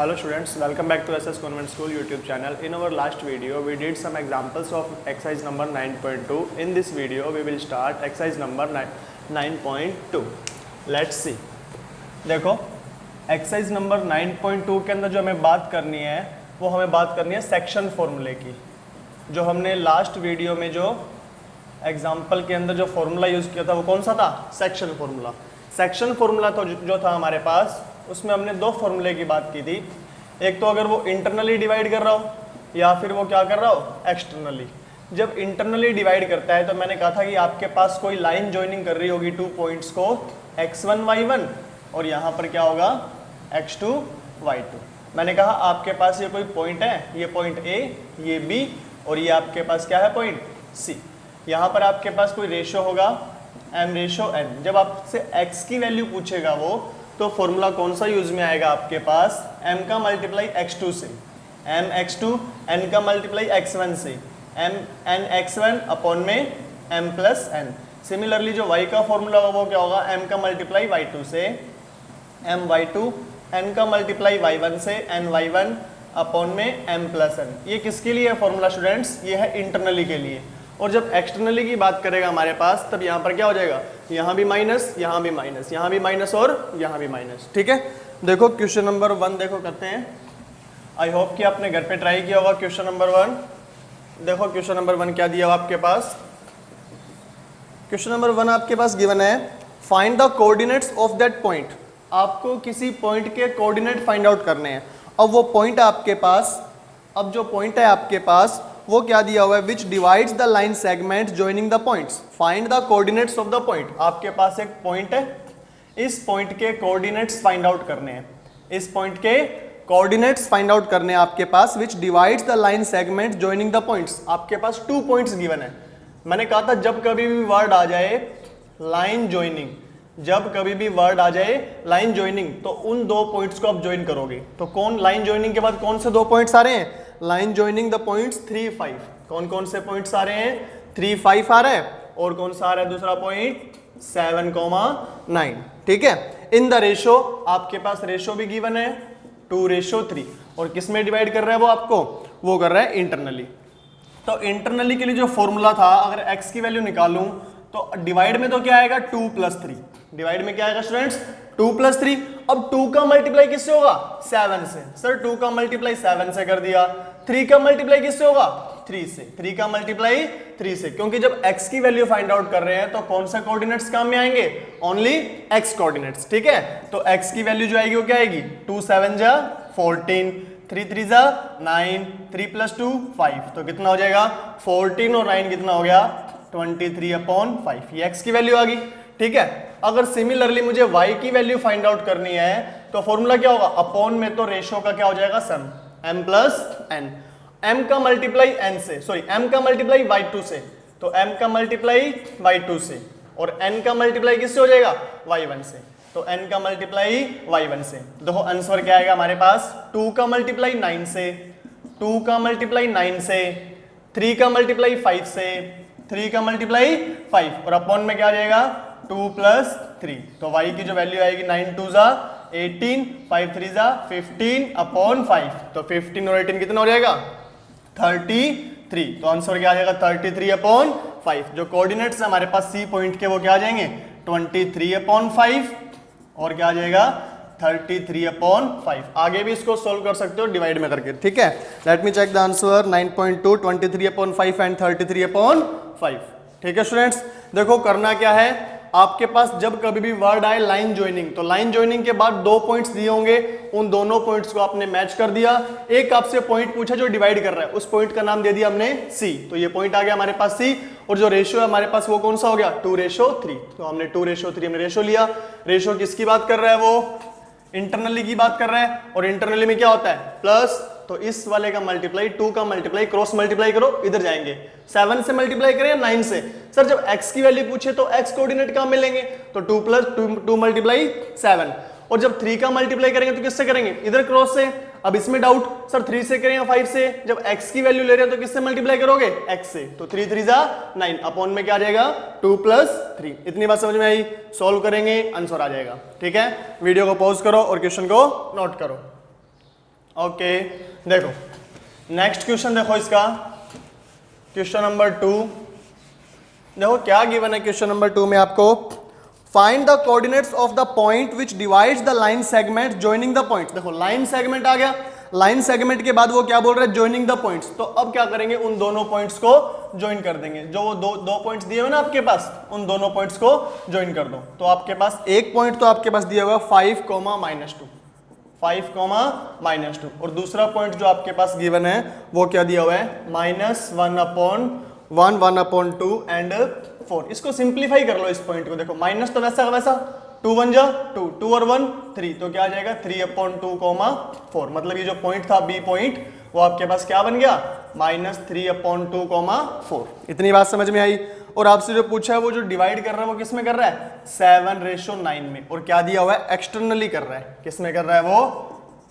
Hello students, welcome back to SS Convent School YouTube channel. In our last video, we did some examples of exercise number 9.2. In this video, we will start exercise number 9.2. Let's see. देखो, exercise number 9.2 के अंदर जो हमें बात करनी है, वो हमें बात करनी है सेक्शन फॉर्मूले की. जो हमने लास्ट वीडियो में जो एग्जाम्पल के अंदर जो फॉर्मूला यूज़ किया था, वो कौन सा था? Section formula. सेक्शन फॉर्मूला तो जो था हमारे पास, उसमें हमने दो फॉर्मूले की बात की थी. एक तो अगर वो इंटरनली डिवाइड कर रहा हो या फिर वो क्या कर रहा हो, एक्सटर्नली. जब इंटरनली डिवाइड करता है तो मैंने कहा था कि आपके पास कोई लाइन ज्वाइनिंग कर रही होगी टू पॉइंट्स को, x1 y1, और यहाँ पर क्या होगा, x2 y2. मैंने कहा आपके पास ये कोई पॉइंट है, ये पॉइंट A, ये B, और ये आपके पास क्या है, पॉइंट C. यहाँ पर आपके पास कोई रेशो होगा m/n. जब आपसे x की वैल्यू पूछेगा वो, तो फॉर्मूला कौन सा यूज में आएगा आपके पास, m का मल्टीप्लाई x2 से, m x2, n का मल्टीप्लाई x1 से, m n x1 अपॉन में m प्लस n. सिमिलरली जो y का फॉर्मूला होगा वो क्या होगा, m का मल्टीप्लाई y2 से, m y2, n का मल्टीप्लाई y1 से, n y1 अपॉन में m प्लस n. ये किसके लिए है फॉर्मूला स्टूडेंट्स? ये है इंटरनली के लिए. और जब एक्सटर्नली की बात करेगा हमारे पास, तब यहाँ पर क्या हो जाएगा, यहाँ भी माइनस, यहाँ भी माइनस, यहाँ भी माइनस और यहाँ भी माइनस. ठीक है. देखो क्वेश्चन नंबर 1 देखो करते हैं. आई होप कि आपने घर पे ट्राई किया होगा क्वेश्चन नंबर 1. देखो क्वेश्चन नंबर 1 क्या दिया हुआ आपके पास. क्वेश्चन नंबर 1 आपके पास गिवन है, find the coordinates of that point. आपको किसी पॉइंट के कोऑर्डिनेट फाइंड आउट करने हैं. अब वो पॉइंट आपके पास, अब जो पॉइंट है आपके पास वो क्या दिया हुआ है, विच divides the line segment joining the points. Find the coordinates of the point. आपके पास एक पॉइंट है, इस पॉइंट के कोऑर्डिनेट्स फाइंड आउट करने हैं. इस पॉइंट के कोऑर्डिनेट्स फाइंड आउट करने हैं आपके पास, which divides the line segment joining the points. आपके पास 2 पॉइंट्स गिवन है. मैंने कहा था जब कभी भी वर्ड आ जाए लाइन ज्वाइनिंग, जब कभी भी वर्ड आ जाए लाइन ज्वाइनिंग, तो उन 2 पॉइंट्स को आप ज्वाइन करोगे. तो कौन लाइन ज्वाइनिंग के बाद कौन से 2 पॉइंट्स आ रहे हैं, लाइन ज्वाइनिंग द पॉइंट्स 3, 5. कौन कौन से पॉइंट्स आ रहे हैं, 3, 5 आ रहा है. और कौन सा आ रहा है दूसरा पॉइंट, 7, 9. ठीक है. इन द रेशो, आपके पास रेशो भी गिवन है 2:3. और किस में डिवाइड कर रहा है वो आपको, वो कर रहा है इंटरनली. तो इंटरनली के लिए जो फॉर्मूला था, अगर x की वैल्यू निकालूं तो डिवाइड में तो क्या आएगा, 2 + 3. डिवाइड में क्या आएगा स्टूडेंट्स, 2 + 3. अब 2 का मल्टीप्लाई किससे होगा, 7 से. सर 2 का मल्टीप्लाई 7 से कर दिया. 3 का मल्टीप्लाई किससे होगा, 3 से. 3 का मल्टीप्लाई 3 से, क्योंकि जब x की वैल्यू फाइंड आउट कर रहे हैं तो कौन सा कोऑर्डिनेट्स काम में आएंगे, ओनली x कोऑर्डिनेट्स. ठीक है. तो x की वैल्यू जो आएगी वो क्या आएगी, 2 7 जा 14, 3 3 जा 9, 3 + 2 5. तो कितना हो जाएगा, 14 और 9 कितना हो गया, 23/5. ये x की वैल्यू आ गई. ठीक है. अगर सिमिलरली मुझे y की वैल्यू फाइंड आउट करनी है तो फॉर्मूला क्या होगा, अपॉन में तो रेशो का क्या हो जाएगा, सम, m + n. m का मल्टीप्लाई n से, सॉरी m का मल्टीप्लाई y2 से, तो m का मल्टीप्लाई y2 से, और n का मल्टीप्लाई किससे हो जाएगा, y1 से. तो n का मल्टीप्लाई y1 से. देखो आंसर क्या आएगा हमारे पास, 2 का मल्टीप्लाई 9 से, 2 का मल्टीप्लाई 9 से, 3 का मल्टीप्लाई 5 से, 3 का मल्टीप्लाई 5, और अपॉन में क्या आ जाएगा, 2 + 3. तो y की जो वैल्यू आएगी, 9 2 जा 18, 5 3 जा 15/5. तो 15 और 18 कितना हो जाएगा, 33. तो आंसर क्या आ जाएगा, 33/5. जो कोऑर्डिनेट्स हमारे पास सी पॉइंट के वो क्या आ जाएंगे, 23/5, और क्या आ जाएगा, 33/5. आगे भी इसको सोल्व कर सकते हो डिवाइड में करके. ठीक है. Let me check the answer. 9.2 23/5 and 33/5. ठीक है स्टूडेंट्स. देखो करना क्या है, आपके पास जब कभी भी वर्ड आए लाइन ज्वाइनिंग, तो लाइन ज्वाइनिंग के बाद 2 पॉइंट्स दिए होंगे, उन दोनों पॉइंट्स को आपने मैच कर दिया. एक आपसे पॉइंट पूछा जो डिवाइड कर रहा है, उस पॉइंट का नाम दे दिया हमने C. तो ये पॉइंट आ गया हमारे पास C. और जो रेशियो है हमारे पास वो कौन सा हो गया, 2:3. तो हमने 2:3 हमने रेशो लिया. रेशो किसकी बात कर रहा है, वो इंटरनली की बात कर रहा है. और इंटरनली में क्या होता है, प्लस. तो इस वाले का मल्टीप्लाई, 2 का मल्टीप्लाई, क्रॉस मल्टीप्लाई करो, इधर जाएंगे. 7 से मल्टीप्लाई करें या 9 से. सर जब x की वैल्यू पूछे तो x कोऑर्डिनेट कहां मिलेंगे, तो 2 + 2 × 7. और जब 3 का मल्टीप्लाई करेंगे तो किससे करेंगे, इधर क्रॉस से. अब इसमें डाउट, सर 3 से करें या 5 से. जब x की वैल्यू ले रहे हैं तो किससे मल्टीप्लाई करोगे, x से. तो 3 3 जा 9, अपॉन में क्या आ जाएगा, 2 + 3. इतनी बात समझ में आई. सॉल्व करेंगे, आंसर आ जाएगा. ठीक है. वीडियो को पॉज करो और क्वेश्चन को नोट करो. ओके देखो नेक्स्ट क्वेश्चन देखो इसका, क्वेश्चन नंबर 2। देखो क्या गिवन है क्वेश्चन नंबर 2 में आपको, find the coordinates of the point which divides the line segment joining the point. देखो लाइन सेगमेंट आ गया, लाइन सेगमेंट के बाद वो क्या बोल रहा है, जॉइनिंग द पॉइंट्स। तो अब क्या करेंगे, उन दोनों पॉइंट्स को ज्वाइन कर देंगे। जो वो दो पॉइंट्स दिए हुए ना आपके पास, उन दोनों पॉइंट्स को ज्वाइन कर दो। तो आपके पास एक पॉइंट तो आपके पास दिया हुआ 5, -2, 5, -2, और दूसरा पॉइंट जो आपके पास गिवन है वो क्या दिया हुआ है, -1/1, 1/2 एंड 4। इसको सिंप्लीफाई कर लो इस पॉइंट को। देखो माइनस तो वैसा का वैसा, 2 1 जा 2, 2 और 1 3, तो क्या आ जाएगा 3/2, 4। मतलब ये जो पॉइंट था बी पॉइंट, वो आपके पास क्या बन गया, -3/2, 4। इतनी बात समझ में आई। और आपसे जो पूछा है वो जो डिवाइड कर रहा है वो किस में कर रहा है, 7:9 में। और क्या दिया हुआ है, एक्सटर्नली कर रहा है। किस में कर रहा है, वो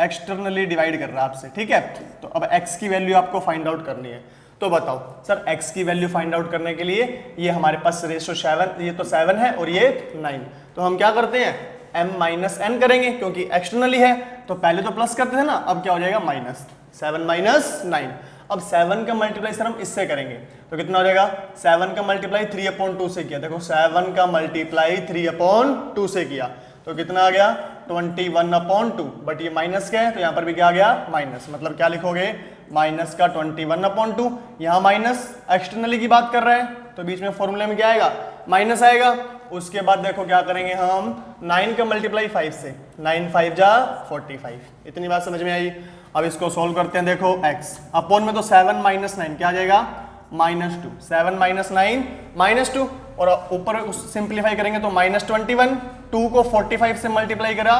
एक्सटर्नली डिवाइड कर रहा है आपसे, ठीक है। तो अब x की वैल्यू आपको फाइंड आउट करनी है। तो बताओ सर x की वैल्यू फाइंड आउट करने के लिए, ये हमारे पास रेशो 7, ये तो 7 है और ये 9, तो हम क्या करते हैं, m-n करेंगे क्योंकि एक्सटर्नली है। तो पहले तो प्लस करते थे ना, अब क्या हो जाएगा माइनस, 7 - 9। अब 7 का मल्टीप्लाई सर हम इससे करेंगे तो कितना हो जाएगा, 7 का मल्टीप्लाई 3/2 से किया। देखो 7 का मल्टीप्लाई 3/2 से किया तो कितना आ गया, 21/2। बट ये माइनस क्या है, तो यहाँ पर भी क्या आ गया, माइनस। मतलब क्या लिखोगे, माइनस का 21/2। यहाँ माइनस एक्सटर्नली की बात कर रहा है, तो बीच में फॉर्मूले में क्या आएगा, माइनस आएगा। उसके बाद देखो क्या करेंगे हम, 9 का मल्टीप्लाई 5 से, 9 5 जा 45। इतनी बात समझ में आई। अब इसको सोल्व करते हैं। देखो x अपॉन में तो 7 - 9 क्या आ जाएगा, -2। 7 - 9 -2, और ऊपर सिंप्लीफाई करेंगे तो -21। 2 को 45 से मल्टीप्लाई करा,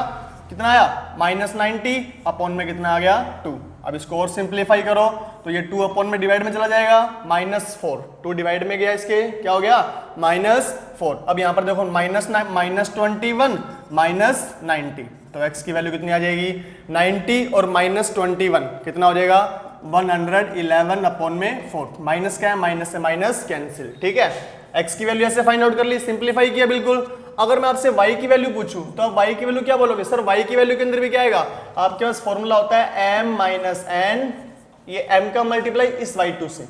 कितना आया, -90, अपॉन में कितना आ गया, 2। अब इसको और सिंप्लीफाई करो तो ये 2 अपॉन में डिवाइड में चला जाएगा, -4। 2 डिवाइड में गया, इसके क्या हो गया, -4। अब यहाँ पर देखो -21 -90, तो x की वैल्यू कितनी आ जाएगी, 90 और -21 कितना हो जाएगा, 111 अपॉन में 4। माइनस क्या है, माइनस से माइनस कैंसिल, ठीक है। x की वैल्यू ऐसे फाइंड आउट कर ली, सिंप्लीफाई किया बिल्कुल। अगर मैं आपसे y की वैल्यू पूछूं तो आप y की वैल्यू क्या बोलोगे, सर y की वैल्यू के अंदर भी क्या आएगा, आपके पास फॉर्मूला होता है m - n, ये m का मल्टीप्लाई इस y2 से,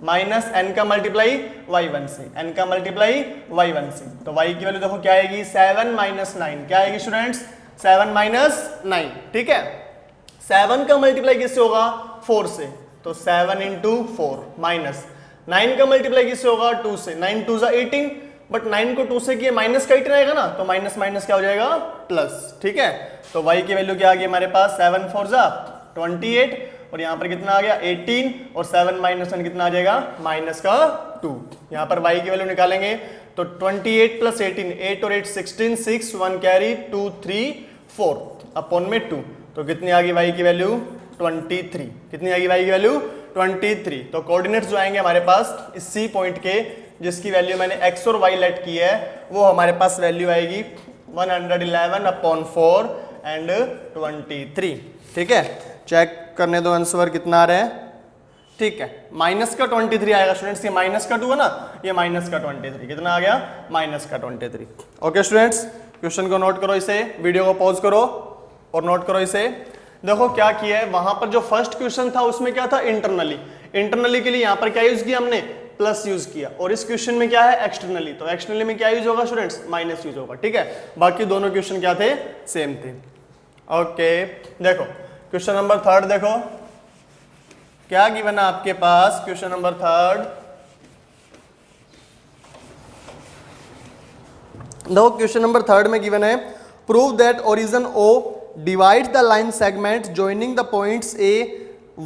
माइनस n का मल्टीप्लाई y1 से, n का मल्टीप्लाई y1 से। तो y की वैल्यू देखो क्या आएगी, 7 - 9 क्या आएगी स्टूडेंट्स, 7 - 9, ठीक है। 7 का मल्टीप्लाई किससे होगा, 4 से, तो 7 × 4 माइनस 9 का मल्टीप्लाई किससे होगा, 2 से, 9 2 18, बट 9 को 2 से किए माइनस का 18 आएगा ना, तो माइनस माइनस क्या हो जाएगा, प्लस, ठीक है। तो y की वैल्यू क्या आ गई हमारे पास, 7 4 28, और यहाँ पर कितना आ गया 18, और 7 - 1 कितना आ जाएगा, माइनस का 2। यहाँ पर y की वैल्यू निकालेंगे तो 28 + 18, 8 और 8 16, 6 1 कैरी 2 3 4 अपॉन में 2, तो कितनी आ गई y की वैल्यू, 23। कितनी आ गई y की वैल्यु, 23। तो कोऑर्डिनेट्स जो आएंगे हमारे पास इस सी पॉइंट के, जिसकी वैल्यू मैंने x और y लेट की है, वो हमारे पास वैल्यू आएगी 111/4 एंड 23, ठीक है। चेक करने दो आंसर कितना आ रहा है, ठीक है। माइनस का 23 आएगा स्टूडेंट्स, ये माइनस का 2 है ना, ये माइनस का 23, कितना आ गया, माइनस का 23। ओके स्टूडेंट्स, क्वेश्चन को नोट करो, इसे वीडियो को पॉज करो और नोट करो इसे। देखो क्या किया है, वहां पर जो फर्स्ट क्वेश्चन था उसमें क्या था, इंटरनली। इंटरनली के लिए यहाँ पर क्या यूज किया हमने, प्लस यूज किया, और इस क्वेश्चन में क्या है, एक्सटर्नली। तो एक्सटर्नली में क्या यूज होगा स्टूडेंट्स, माइनस यूज होगा, ठीक है। बाकी दोनों क्वेश्चन क्या थे, सेम थे। ओके देखो क्वेश्चन नंबर 3 देखो क्या गिवन है आपके पास। क्वेश्चन नंबर 3 देखो, क्वेश्चन नंबर 3 में गिवन है, prove that origin O divide the line segment joining the points A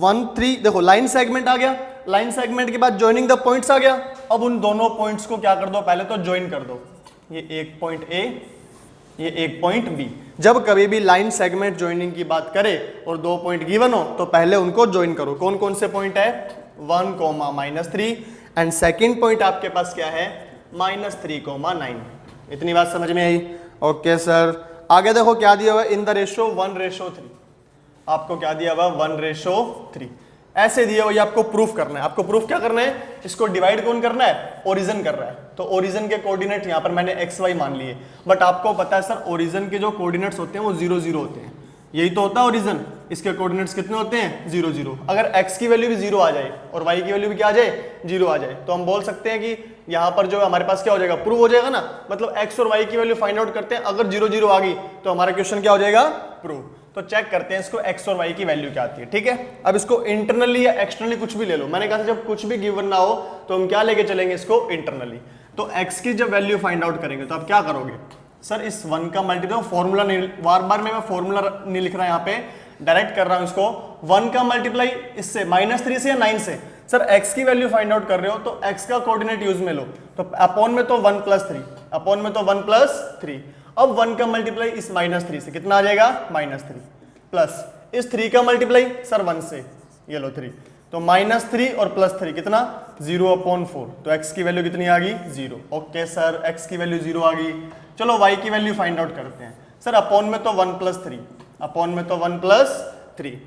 1 3। देखो लाइन सेगमेंट आ गया, लाइन सेगमेंट के बाद जॉइनिंग द पॉइंट्स आ गया। अब उन दोनों पॉइंट्स को क्या कर दो, पहले तो ज्वाइन कर दो, ये एक पॉइंट A, ये एक पॉइंट B। जब कभी भी लाइन सेगमेंट ज्वाइनिंग की बात करे और 2 पॉइंट गिवन हो तो पहले उनको ज्वाइन करो। कौन कौन से पॉइंट है, 1, -3, एंड सेकेंड पॉइंट आपके पास क्या है, -3, 9। इतनी बात समझ में आई। ओके सर, आगे देखो क्या दिया हुआ है, इन द रेशो 1:3। आपको क्या दिया हुआ, 1:3 ऐसे दिया हुआ, ये आपको प्रूफ करना है। आपको प्रूफ क्या करना है, इसको डिवाइड कौन करना है, ओरिजिन कर रहा है। तो ओरिजिन के कोऑर्डिनेट यहाँ पर मैंने x y मान लिए, बट आपको पता है सर ओरिजिन के जो कोऑर्डिनेट्स होते हैं वो 0 0 होते हैं। यही तो होता है ओरिजिन। इसके कोऑर्डिनेट्स कितने होते हैं 0 0। अगर x की वैल्यू भी 0 आ जाए और y की वैल्यू भी क्या आ जाए 0 आ जाए, तो हम बोल सकते हैं कि यहाँ पर जो हमारे पास क्या हो जाएगा, प्रूव हो जाएगा ना। मतलब x और y की वैल्यू फाइंड आउट करते हैं, अगर 0 0 आ गई तो हमारा क्वेश्चन क्या हो जाएगा, प्रूव। तो चेक करते हैं इसको x और y की वैल्यू क्या आती है। ठीक है, अब इसको इंटरनली या एक्सटर्नली कुछ भी ले लो। मैंने कहा था जब कुछ भी गिवन ना हो तो हम क्या लेके चलेंगे इसको, इंटरनली। तो x की जब वैल्यू फाइंड आउट करेंगे तो आप क्या करोगे, सर इस 1 का मल्टीप्लाई, फॉर्मूला नहीं, बार बार मैं फॉर्मूला नहीं लिख रहा यहाँ पे, डायरेक्ट कर रहा हूं इसको। 1 का मल्टीप्लाई इससे -3 से या 9 से, सर x की वैल्यू फाइंड आउट कर रहे हो तो x का कोऑर्डिनेट यूज में लो, तो अपॉन में तो 1 + 3, अपॉन में तो 1 + 3। अब 1 का मल्टीप्लाई इस -3 से कितना आ जाएगा, -3, प्लस इस 3 का मल्टीप्लाई सर 1 से, ये लो 3, तो -3 और +3 कितना 0/4। तो x की वैल्यू कितनी आ गई 0। ओके सर, x की वैल्यू 0 आ गई। चलो y की वैल्यू फाइंड आउट करते हैं। सर अपॉन में तो 1 + 3, अपॉन में तो 1 + 3,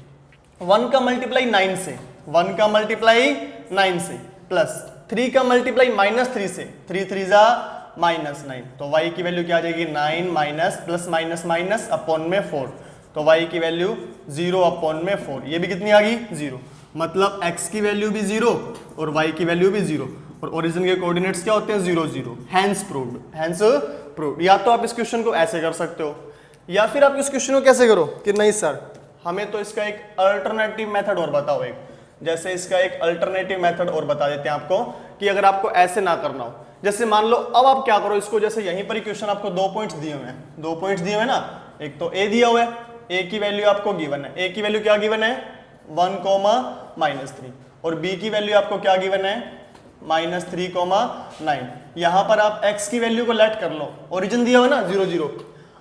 1 का मल्टीप्लाई 9 से, 1 का मल्टीप्लाई 9 से, प्लस 3 का मल्टीप्लाई -3 से, 3 3 जा -9, तो y की वैल्यू क्या आ जाएगी 9 minus plus minus minus upon में 4, तो y की वैल्यू 0/4। ये भी कितनी आ गई 0। मतलब x की वैल्यू भी 0 और y की वैल्यू भी 0, और ओरिजिन के कोऑर्डिनेट्स क्या होते हैं 0 0। Hence proved, hence proved. या तो आप इस क्वेश्चन को ऐसे कर सकते हो, या फिर आप इस क्वेश्चन को कैसे करो कि नहीं सर हमें तो इसका एक अल्टरनेटिव मेथड और बताओ। एक जैसे इसका एक अल्टरनेटिव मेथड और बता देते हैं आपको, कि अगर आपको ऐसे ना करना हो, जैसे मान लो अब आप क्या करो इसको, जैसे यहीं पर ही क्वेश्चन आपको 2 पॉइंट्स दिए हुए हैं, 2 पॉइंट्स दिए हुए हैं ना, एक तो a दिया हुआ है, a की वैल्यू आपको गिवन है, a की वैल्यू क्या गिवन है 1, -3, और b की वैल्यू आपको क्या गिवन है -3, -9। यहां पर आप x की वैल्यू को लेट कर लो, ओरिजिन दिया हुआ ना 0 0।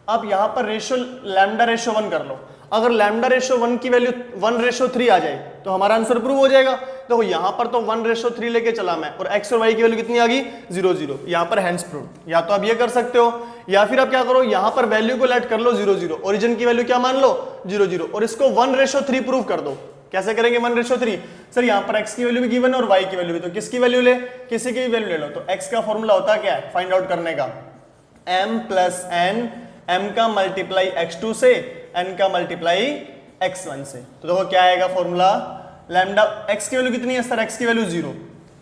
अब यहां पर रेशियो लैम्डा रेशियो 1 कर लो। अगर लैम्डा रेशियो 1 की वैल्यू 1:3 आ जाए तो हमारा आंसर प्रूव हो जाएगा। देखो यहां पर तो 1:3 लेके चला मैं, और x और y की वैल्यू कितनी आ गई 0 0। यहां पर हैंस प्रूव। या तो आप ये कर सकते हो, या फिर आप क्या करो यहां पर वैल्यू को लेट कर लो 0 0, ओरिजिन की वैल्यू क्या मान लो 0 0, और इसको 1:3 प्रूव कर दो। कैसे करेंगे 1:3? सर यहां पर x की वैल्यू भी गिवन है और y की वैल्यू भी, तो किसकी वैल्यू ले, किसी की भी वैल्यू ले लो। तो x का फॉर्मूला होता क्या है फाइंड आउट करने का, m + n, m का मल्टीप्लाई x2 से, n का मल्टीप्लाई x1 से। तो देखो क्या आएगा फॉर्मूला, लैम्डा, x की वैल्यू कितनी है सर, x की वैल्यू 0,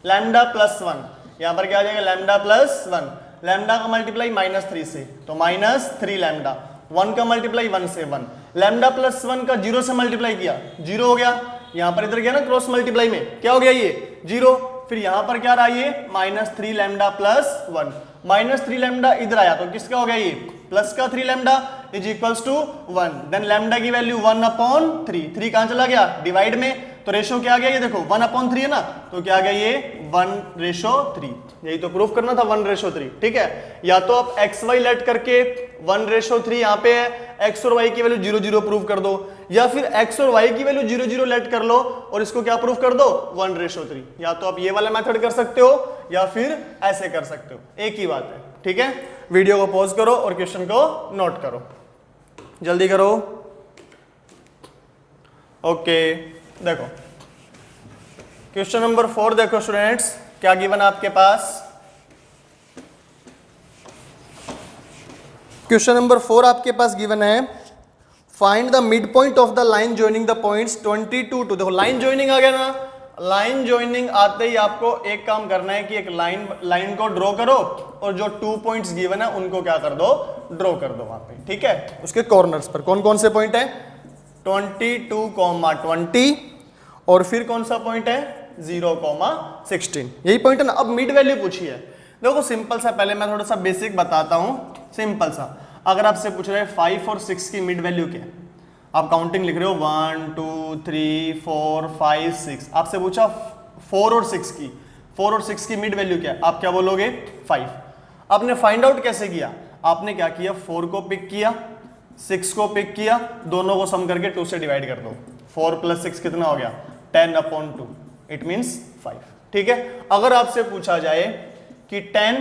लैम्डा +1, यहां पर क्या आ जाएगा लैम्डा +1, लैम्डा का मल्टीप्लाई -3 से, तो -3 लैम्डा, 1 का मल्टीप्लाई 1 से 1, लैम्डा +1 का 0 से मल्टीप्लाई किया 0 हो गया, यहां पर इधर गया ना क्रॉस मल्टीप्लाई में, क्या हो गया ये 0, फिर यहां पर क्या रहा ये -3 लैम्डा +1, -3 लैम्डा इधर आया तो किसका हो गया ये प्लस का 3 lambda is equals to 1, then lambda की वैल्यू 1/3, 3 कहां चला गया डिवाइड में, तो रेशो क्या आ गया ये देखो 1/3 है ना, तो क्या आ गया ये 1:3। यही तो प्रूफ करना था 1:3। ठीक है, या तो आप एक्स वाई लेट करके 1:3 यहाँ पे है, एक्स और वाई की वैल्यू 0 0 प्रूव कर दो, या फिर एक्स और वाई की वैल्यू 0 0 लेट कर लो और इसको क्या प्रूफ कर दो 1:3। या तो आप ये वाला मेथड कर सकते हो या फिर ऐसे कर सकते हो, एक ही बात है। ठीक है, वीडियो को पॉज करो और क्वेश्चन को नोट करो, जल्दी करो। ओके, देखो क्वेश्चन नंबर 4 देखो स्टूडेंट्स, क्या गिवन आपके पास। क्वेश्चन नंबर 4 आपके पास गिवन है, find the mid point of the line joining the points 22 to. देखो लाइन जॉइनिंग आ गया ना, लाइन जॉइनिंग आते ही आपको एक काम करना है कि एक लाइन को ड्रॉ करो और जो 2 पॉइंट्स गिवन है उनको क्या कर दो, ड्रॉ कर दो वहां पे। ठीक है, उसके कॉर्नर्स पर कौन कौन से पॉइंट है 22,20 और फिर कौन सा पॉइंट है 0,16, यही पॉइंट है ना। अब मिड वैल्यू पूछी है, देखो सिंपल सा, पहले मैं थोड़ा सा बेसिक बताता हूं, सिंपल सा। अगर आपसे पूछ रहे हैं 5 और 6 की मिड वैल्यू क्या है, आप काउंटिंग लिख रहे हो 1 2 3 4 5 6, आपसे पूछा 4 और 6 की, 4 और 6 की मिड वैल्यू क्या है, आप क्या बोलोगे 5। आपने फाइंड आउट कैसे किया, आपने क्या किया 4 को पिक किया, 6 को पिक किया, दोनों को सम करके 2 से डिवाइड कर दो, 4 + 6 कितना हो गया 10/2, इट मींस 5। ठीक है, अगर आपसे पूछा जाए कि 10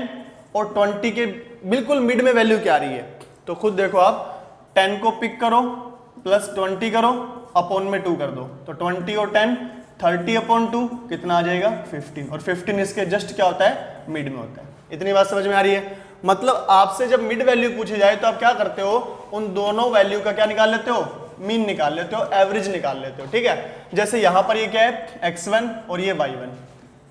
और 20 के बिल्कुल मिड में वैल्यू क्या आ रही है, तो खुद देखो आप 10 को पिक करो प्लस 20 करो अपॉन में 2 कर दो, तो 20 और 10 30/2 कितना आ जाएगा 15, और 15 इसके जस्ट क्या होता है मिड में होता है। इतनी बात समझ में आ रही है। मतलब आपसे जब मिड वैल्यू पूछी जाए तो आप क्या करते हो, उन दोनों वैल्यू का क्या निकाल लेते हो, मीन निकाल लेते हो, एवरेज निकाल लेते हो, ठीक है। जैसे यहां पर ये क्या है x1 और ये y1,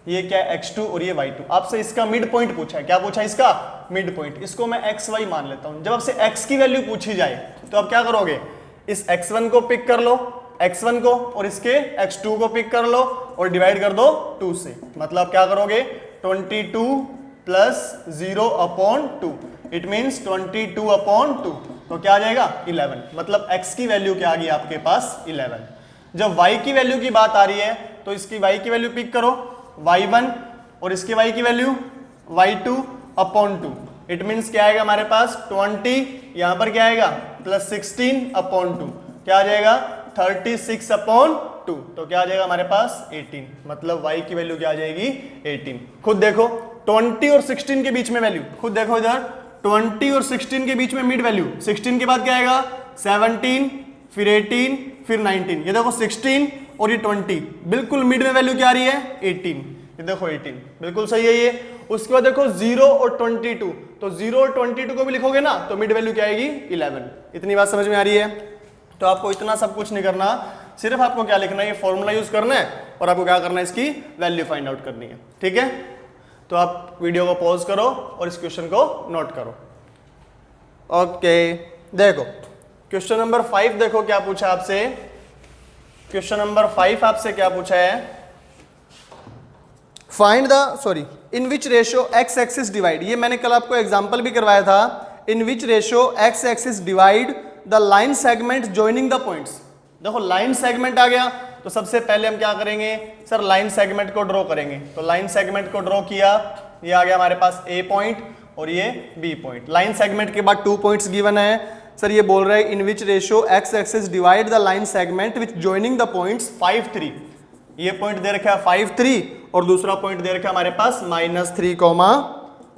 ये क्या है x2 और ये y2। आपसे इसका मिड पॉइंट पूछा है, क्या पूछा है इसका मिड पॉइंट, इसको मैं xy मान लेता हूं। जब आपसे x की वैल्यू पूछी जाए तो आप क्या करोगे, इस x1 को पिक कर लो, x1 को, और इसके x2 को पिक कर लो और डिवाइड कर दो 2 से। मतलब क्या करोगे 22 प्लस 0/2, इट मीन्स 22/2, तो क्या आ जाएगा 11। मतलब x की वैल्यू क्या आ गई आपके पास 11। जब y की वैल्यू की बात आ रही है तो इसकी y की वैल्यू पिक करो y1 और इसके y की वैल्यू y2/2, इट मीन्स क्या आएगा हमारे पास 20, यहां पर क्या आएगा प्लस 16/2, क्या आ जाएगा 36/2, तो क्या आ जाएगा हमारे पास 18। मतलब y की वैल्यू क्या आ जाएगी 18। खुद देखो 20 और 16 के बीच में वैल्यू, खुद देखो इधर 20 और 16 के बीच में मिड वैल्यू, 16 के बाद क्या आएगा 17, फिर 18, फिर 19, ये देखो 16 और ये 20, बिल्कुल मिड में वैल्यू क्या आ रही है 18, ये देखो 18 बिल्कुल सही है ये। उसके बाद देखो 0 और 22, तो 0 और 22 को भी लिखोगे ना तो मिड वैल्यू क्या आएगी 11। इतनी बात समझ में आ रही है। तो आपको इतना सब कुछ नहीं करना, सिर्फ आपको क्या लिखना है, ये फॉर्मूला यूज करना है और आपको क्या करना है, इसकी वैल्यू फाइंड आउट करनी है, ठीक है। तो आप वीडियो को पॉज करो और इस क्वेश्चन को नोट करो। ओके, देखो क्वेश्चन नंबर 5 देखो क्या पूछा आपसे। क्वेश्चन नंबर 5 आपसे क्या पूछा है, find the in which ratio x axis divide, ये मैंने कल आपको एग्जांपल भी करवाया था, in which ratio x axis divide the line segment joining the points. देखो लाइन सेगमेंट आ गया तो सबसे पहले हम क्या करेंगे सर, लाइन सेगमेंट को ड्रॉ करेंगे। तो लाइन सेगमेंट को ड्रॉ किया, ये आ गया हमारे पास ए पॉइंट और ये बी पॉइंट। लाइन सेगमेंट के बाद 2 पॉइंट्स गिवन है सर, ये बोल रहा है in which ratio x axis divide the line segment which joining the points 5, 3। ये पॉइंट दे रखा है 5, 3 और दूसरा पॉइंट दे रखा है हमारे पास -3,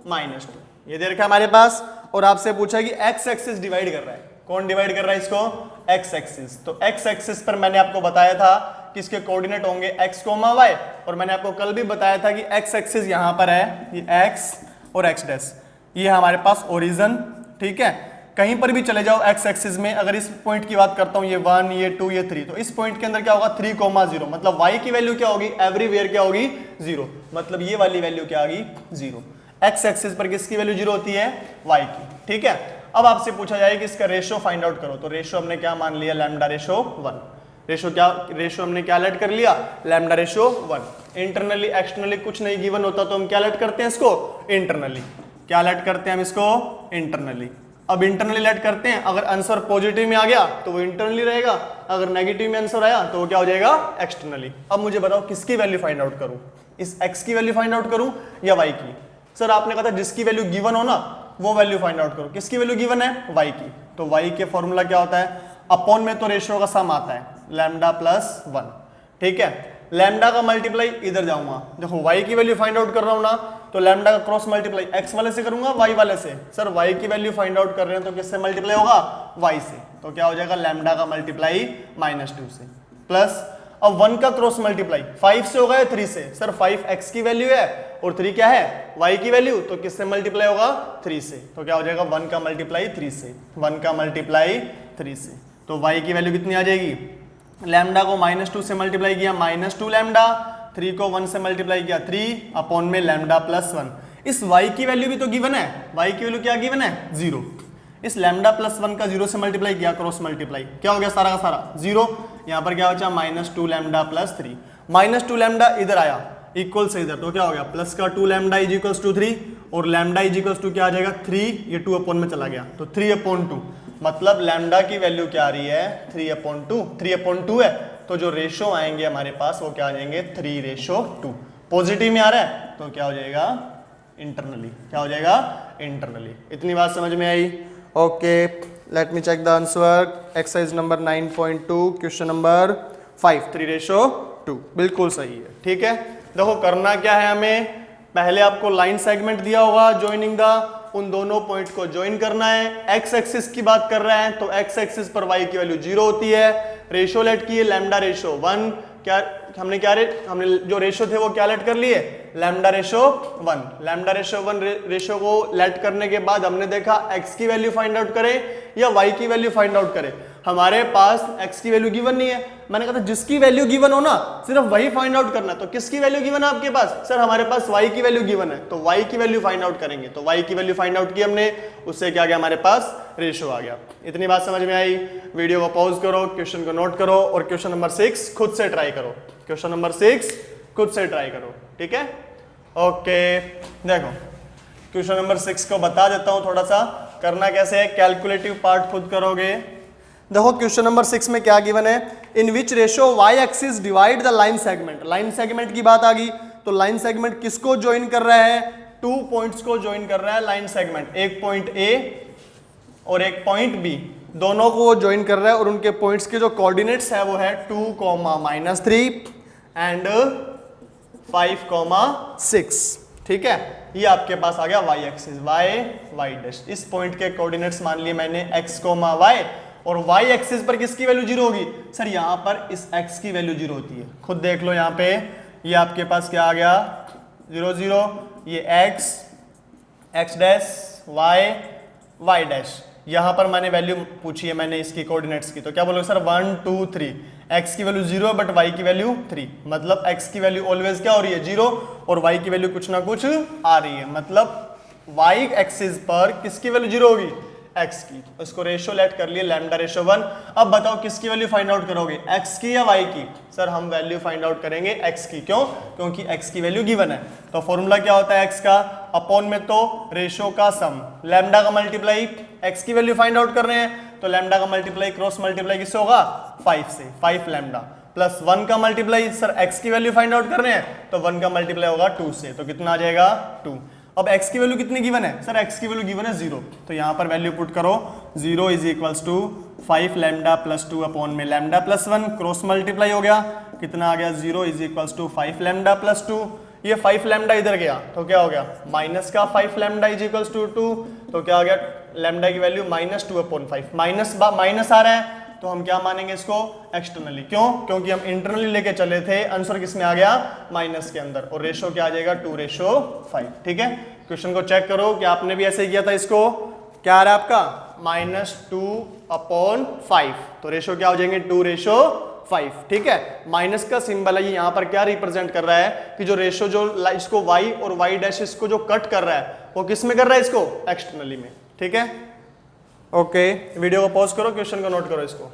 -2, ये दे रखा है हमारे पास। और आपसे पूछा कि एक्स एक्सिस डिवाइड कर रहा है, कौन डिवाइड कर रहा है इसको, एक्स एक्सिस। तो एक्स एक्सिस पर मैंने आपको बताया था कि इसके कोऑर्डिनेट होंगे x, y, और मैंने आपको कल भी बताया था कि एक्स एक्सिस यहां पर है, ये x और x डैश, ये हमारे पास ओरिजिन, ठीक है। कहीं पर भी चले जाओ एक्स एक्सिस में, अगर इस पॉइंट की बात करता हूं, ये 1, ये 2, ये 3, तो इस पॉइंट के अंदर क्या होगा 3, 0, मतलब y की वैल्यू क्या होगी एवरीवेयर क्या होगी 0, मतलब ये वाली वैल्यू क्या आ गई 0। एक्स एक्सिस पर किसकी वैल्यू 0 होती है, y की, ठीक है। अब आपसे पूछा जाए कि इसका रेशियो फाइंड आउट करो, तो रेशियो हमने क्या मान लिया, लैम्डा रेशियो 1। रेशियो हमने क्या लेट कर लिया, लैम्डा रेशियो 1। इंटरनली एक्सटर्नली कुछ नहीं गिवन होता तो हम क्या लेट करते हैं इसको, इंटरनली। क्या लेट करते हैं हम इसको, इंटरनली। अब इंटरनली लेट करते हैं, अगर आंसर पॉजिटिव में आ गया तो वो इंटरनली रहेगा, अगर नेगेटिव में आंसर आया तो वो क्या हो जाएगा एक्सटर्नली। अब मुझे बताओ किसकी वैल्यू फाइंड आउट करूं, इस x की वैल्यू फाइंड आउट करूं या y की। सर आपने कहा था जिसकी वैल्यू गिवन हो ना वो वैल्यू फाइंड आउट करो, किसकी वैल्यू गिवन है, y की। तो y के फॉर्मूला क्या होता है, अपॉन में तो रेशियो का सम आता है लैम्डा प्लस 1, ठीक है। लैम्डा का मल्टीप्लाई इधर जाऊंगा, देखो y की वैल्यू फाइंड आउट कर रहा हूं ना, तो लैम्डा का क्रॉस मल्टीप्लाई x वाले से करूंगा y वाले से। सर y की वैल्यू फाइंड आउट कर रहे हैं तो किससे मल्टीप्लाई होगा, y से, तो क्या हो जाएगा लैम्डा का मल्टीप्लाई -2 से, प्लस अब 1 का क्रॉस मल्टीप्लाई 5 से होगा या 3 से। सर 5 x की वैल्यू है और 3 क्या है, y की वैल्यू, तो किससे मल्टीप्लाई होगा 3 से, तो क्या हो जाएगा 1 का मल्टीप्लाई 3 से, 1 का मल्टीप्लाई 3 से। तो y की वैल्यू कितनी आ जाएगी, लैम्डा को -2 से मल्टीप्लाई किया -2 लैम्डा, 3 को 1 से मल्टीप्लाई किया 3 अपॉन में लैम्डा प्लस 1। इस y की वैल्यू भी तो गिवन है, y की वैल्यू क्या गिवन है 0। इस लैम्डा प्लस 1 का 0 से मल्टीप्लाई किया क्रॉस मल्टीप्लाई, क्या हो गया सारा का सारा 0। यहाँ पर क्या बचा -2 लैम्डा प्लस 3, -2 लैम्डा इधर आया इक्वल से इधर, तो क्या हो गया प्लस का 2 लैम्डा इज इक्वल्स टू 3 और लैम्डा इज इक्वल्स टू क्या आ जाएगा 3, ये 2 अपॉन में चला गया तो 3/2, मतलब लैम्डा की वैल्यू क्या आ रही है 3/2 है। तो जो रेशो आएंगे हमारे पास वो क्या आ जाएंगे 3:2। पॉजिटिव में आ रहा है तो क्या हो जाएगा इंटरनली, क्या हो जाएगा इंटरनली। इतनी बात समझ में आई, okay. Let me check the answer, exercise number 9.2 question number 5, 3:2, बिल्कुल सही है, ठीक है। देखो करना क्या है हमें, पहले आपको लाइन सेगमेंट दिया होगा ज्वाइनिंग द, उन दोनों पॉइंट को ज्वाइन करना है। एक्स एक्सिस की बात कर रहे हैं तो एक्स एक्सिस पर y की वैल्यू 0 होती है। रेशियो लेट की है लैम्डा रेशियो 1, क्या हमने जो रेशियो थे वो क्या लेट कर लिए, lambda ratio 1। Lambda ratio 1 ratio को लेट करने के बाद हमने देखा x की वैल्यू फाइंड आउट करें या y की वैल्यू फाइंड आउट करें। हमारे पास x की वैल्यू गिवन नहीं है। मैंने कहा था जिसकी वैल्यू गिवन हो ना सिर्फ वही फाइंड आउट करना है। तो किसकी वैल्यू गिवन है आपके पास? सर हमारे पास y की वैल्यू गिवन है, तो y की वैल्यू फाइंड आउट करेंगे। तो y की वैल्यू फाइंड आउट की हमने, उससे क्या गया हमारे पास? रेशो आ गया। इतनी बात समझ में आई? वीडियो को पॉज करो, क्वेश्चन को नोट करो और क्वेश्चन नंबर 6 खुद से ट्राई करो। क्वेश्चन नंबर 6 खुद से ट्राई करो, ठीक है? ओके, देखो क्वेश्चन नंबर 6 को बता देता हूं थोड़ा सा। करना कैसे है, कैलकुलेटिव पार्ट खुद करोगे। देखो क्वेश्चन नंबर 6 में क्या गिवन है, in which ratio y axis divide the line segment. Line segment की बात आ गई, तो लाइन सेगमेंट किसको ज्वाइन कर रहा है? 2 पॉइंट्स को ज्वाइन कर रहा है लाइन सेगमेंट, एक पॉइंट A और एक पॉइंट B, दोनों को ज्वाइन कर रहा है और उनके पॉइंट्स के जो कोऑर्डिनेट्स है वो है 2,-3 एंड 5,6, ठीक है? ये आपके पास आ गया y एक्सिस, y डैश। इस पॉइंट के कोऑर्डिनेट्स मान लिए मैंने x, y, और y एक्सिस पर किसकी वैल्यू 0 होगी? सर यहाँ पर इस x की वैल्यू 0 होती है, खुद देख लो यहाँ पे। ये आपके पास क्या आ गया? 0 0, ये x डैश, y डैश। यहाँ पर मैंने वैल्यू पूछी है मैंने इसकी कोऑर्डिनेट्स की, तो क्या बोलोगे सर? 1 2 3, x की वैल्यू 0 है बट y की वैल्यू 3, मतलब x की वैल्यू ऑलवेज क्या हो रही है? 0, और y की वैल्यू कुछ ना कुछ आ रही है, मतलब y एक्सिस पर किसकी वैल्यू 0 होगी? x की। उसको रेशो लेट कर लिए लैम्डा रेशो 1। अब बताओ किसकी वैल्यू फाइंड आउट करोगे, x की या y की? सर हम वैल्यू फाइंड आउट करेंगे x की। क्यों? क्योंकि x की वैल्यू गिवन है। तो फॉर्मूला क्या होता है x का? अपॉन में तो रेशो का सम, लैम्डा का मल्टीप्लाई, x की वैल्यू फाइंड आउट कर रहे हैं तो लैम्डा का मल्टीप्लाई क्रॉस मल्टीप्लाई किससे होगा? 5 से, 5 लैम्डा प्लस 1 का मल्टीप्लाई, सर x की वैल्यू फाइंड आउट कर रहे हैं तो 1 का मल्टीप्लाई होगा 2 से, तो कितना आ जाएगा? 2। अब x की वैल्यू कितनी गिवन है? सर x की वैल्यू गिवन है 0, तो यहाँ पर वैल्यू पुट करो। 0 is equals to 5 lambda plus 2 upon में लैम्डा प्लस 1, क्रॉस मल्टीप्लाई हो गया, कितना आ गया? 0 is equals to 5 lambda plus 2। ये 5 लैम्डा इधर गया तो क्या हो गया? माइनस का 5 लैम्डा इज इक्वल्स टू 2, तो क्या आ गया? लैम्डा की वैल्यू -2 अपॉन 5। माइनस आ रहा है तो हम क्या मानेंगे इसको? एक्सटर्नली। क्यों? क्योंकि हम इंटरनली लेके चले थे, आंसर किस में आ गया? माइनस के अंदर, और रेशो क्या आ जाएगा? 2:5, ठीक है? क्वेश्चन को चेक करो कि आपने भी ऐसे ही किया था। इसको क्या आ रहा है आपका? -2/5, तो रेशो क्या हो जाएंगे? 2:5, ठीक है? माइनस का सिंबल है, ये यहाँ पर क्या रिप्रेजेंट कर रहा है कि जो रेशो जो इसको y और y डैश इसको जो कट कर रहा है वो किस में कर रहा है? इसको एक्सटर्नली में, ठीक है? ओके, वीडियो को पॉज करो, क्वेश्चन को नोट करो। इसको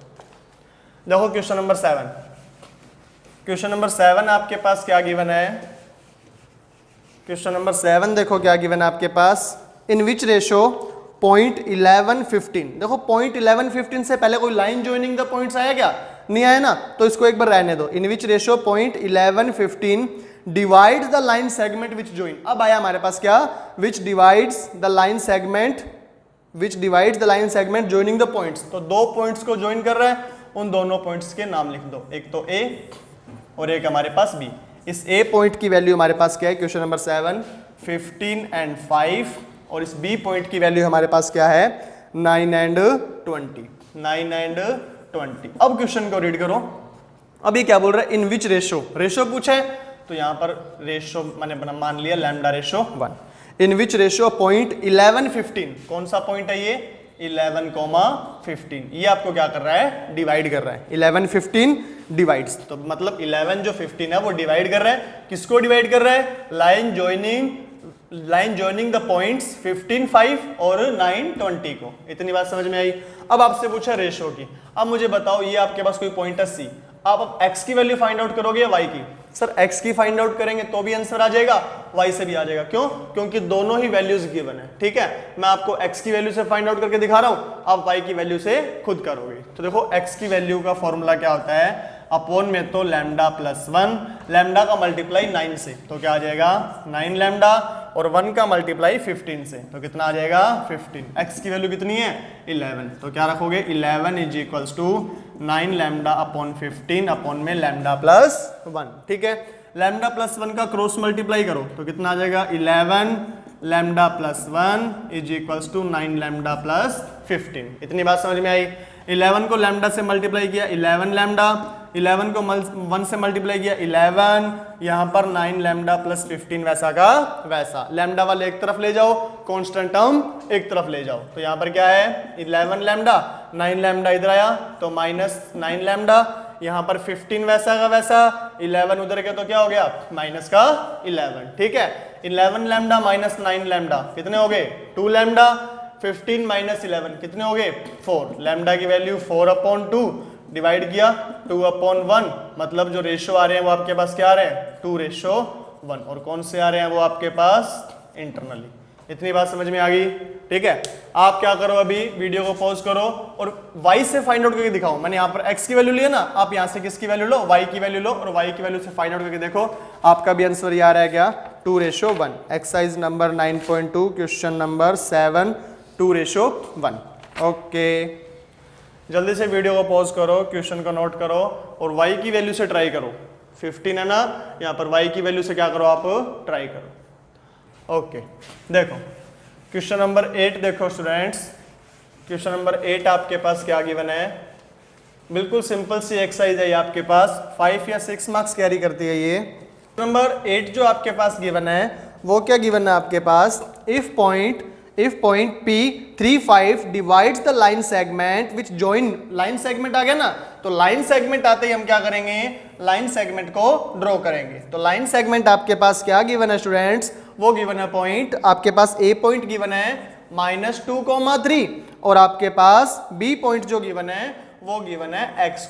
देखो क्वेश्चन नंबर 7। क्वेश्चन नंबर 7 आपके पास क्या गिवन है? क्वेश्चन नंबर 7 देखो क्या गिवन है आपके पास, इन विच रेशो पॉइंट 11 15। देखो पॉइंट 11 15 से पहले कोई लाइन ज्वाइनिंग द पॉइंट्स आया क्या? नहीं आया ना, तो इसको एक बार रहने दो। In which ratio point 11 15 divide the line segment which join. अब आया हमारे पास क्या? Which divides the line segment, which divides the line segment joining the points. तो दो पॉइंट्स को ज्वाइन कर रहा है, उन दोनों पॉइंट्स के नाम लिख दो, एक तो A और एक हमारे पास B। इस A पॉइंट की वैल्यू हमारे पास क्या है? क्वेश्चन नंबर 7 15 एंड 5, और इस B पॉइंट की वैल्यू हमारे पास क्या है? 9 एंड 20, 9 एंड 20। अब क्वेश्चन को रीड करो। अब ये क्या बोल रहा है? इन विच रेशो, रेशो पूछा है तो यहाँ पर रेशो मैंने मान लिया lambda ratio 1। In which ratio point 11 15, कौन सा पॉइंट है ये? 11,15। ये आपको क्या कर रहा है? डिवाइड कर रहा है। 11 15 डिवाइड्स, तो मतलब 11 जो 15 है वो डिवाइड कर रहा है। किसको डिवाइड कर रहा है? लाइन ज्वाइनिंग द पॉइंट्स 15 5 और 9 20 को। इतनी बात समझ में आई? अब आपसे पूछा रेशो की। अब मुझे बताओ, ये आपके पास कोई पॉइंट है C, आप अब x की वैल्यू फाइंड आउट करोगे या y की? सर x की फाइंड आउट करेंगे तो भी आंसर आ जाएगा, y से भी आ जाएगा। क्यों? क्योंकि दोनों ही वैल्यूज गिवन है, ठीक है? मैं आपको x की वैल्यू से फाइंड आउट करके दिखा रहा हूं, आप y की वैल्यू से खुद करोगे। तो देखो x की वैल्यू का फॉर्मूला क्या होता है? अपॉन में तो लैम्डा प्लस 1, लैम्डा का मल्टीप्लाई 9 से, तो क्या आ जाएगा? 9 लैम्डा, और 1 का मल्टीप्लाई 15 से, तो कितना आ जाएगा? 15। x की वैल्यू कितनी है? 11, तो क्या रखोगे? 11 is equals to 9 lambda upon 15 upon में लैम्डा प्लस 1, ठीक है? लैम्डा प्लस 1 का क्रॉस मल्टीप्लाई करो तो कितना आ जाएगा? 11 lambda plus 1 is equals to 9 lambda plus 15। इतनी बात समझ में आई? 11 को लैम्डा से मल्टीप्लाई किया 11 लैम्डा, 11 को 1 से मल्टीप्लाई किया 11, यहाँ पर 9 लैम्डा प्लस 15 वैसा का वैसा। लैम्डा वाले एक तरफ ले जाओ, कांस्टेंट टर्म एक तरफ ले जाओ, तो यहाँ पर क्या है 11 लैम्डा, 9 लैम्डा इधर आया तो माइनस 9 लैम्डा, यहाँ पर 15 वैसा का वैसा, 11 उधर गया तो क्या हो गया माइनस का 11। ठीक है, 11 लैम्डा माइनस 9 लैम्डा कितने हो गए 2 लैम्डा, 15 माइनस 11 कितने हो गए 4। लैम्डा की वैल्यू 4/2 डिवाइड किया 2/1, मतलब जो रेशो आ रहे हैं वो आपके पास क्या आ रहे हैं 2:1, और कौन से आ रहे हैं वो आपके पास इंटरनली। इतनी बात समझ में आ गई। ठीक है, आप क्या करो अभी वीडियो को पॉज करो और y से फाइंड आउट करके दिखाओ। मैंने यहाँ पर x की वैल्यू लिया ना, आप यहाँ से किसकी वैल्यू लो y की वैल्यू लो और y की वैल्यू से फाइंड आउट करके देखो आपका भी आंसर यार है क्या 2:1। Exercise number 9.2 question number 7 2:1। Okay, जल्दी से वीडियो को पॉज करो, क्वेश्चन को नोट करो और y की वैल्यू से ट्राई करो। 15 है ना, यहाँ पर y की वैल्यू से क्या करो आप ट्राई करो। ओके, देखो क्वेश्चन नंबर 8 देखो स्टूडेंट्स, क्वेश्चन नंबर 8 आपके पास क्या गिवन है, बिल्कुल सिंपल सी एक्सरसाइज है ये आपके पास 5 या 6 मार्क्स कैरी करती है ये। नंबर 8 जो आपके पास गिवन है वो क्या गिवन है आपके पास, if point P35 divides the line segment which join, line segment आ गया ना, तो लाइन सेगमेंट आते ही हम क्या करेंगे लाइन सेगमेंट को ड्रॉ करेंगे। तो लाइन सेगमेंट आपके पास क्या गिवन है स्टूडेंट्स, वो गिवन है पॉइंट आपके पास A पॉइंट गिवन है -2,3 और आपके पास B पॉइंट जो गिवन है वो गिवन है x,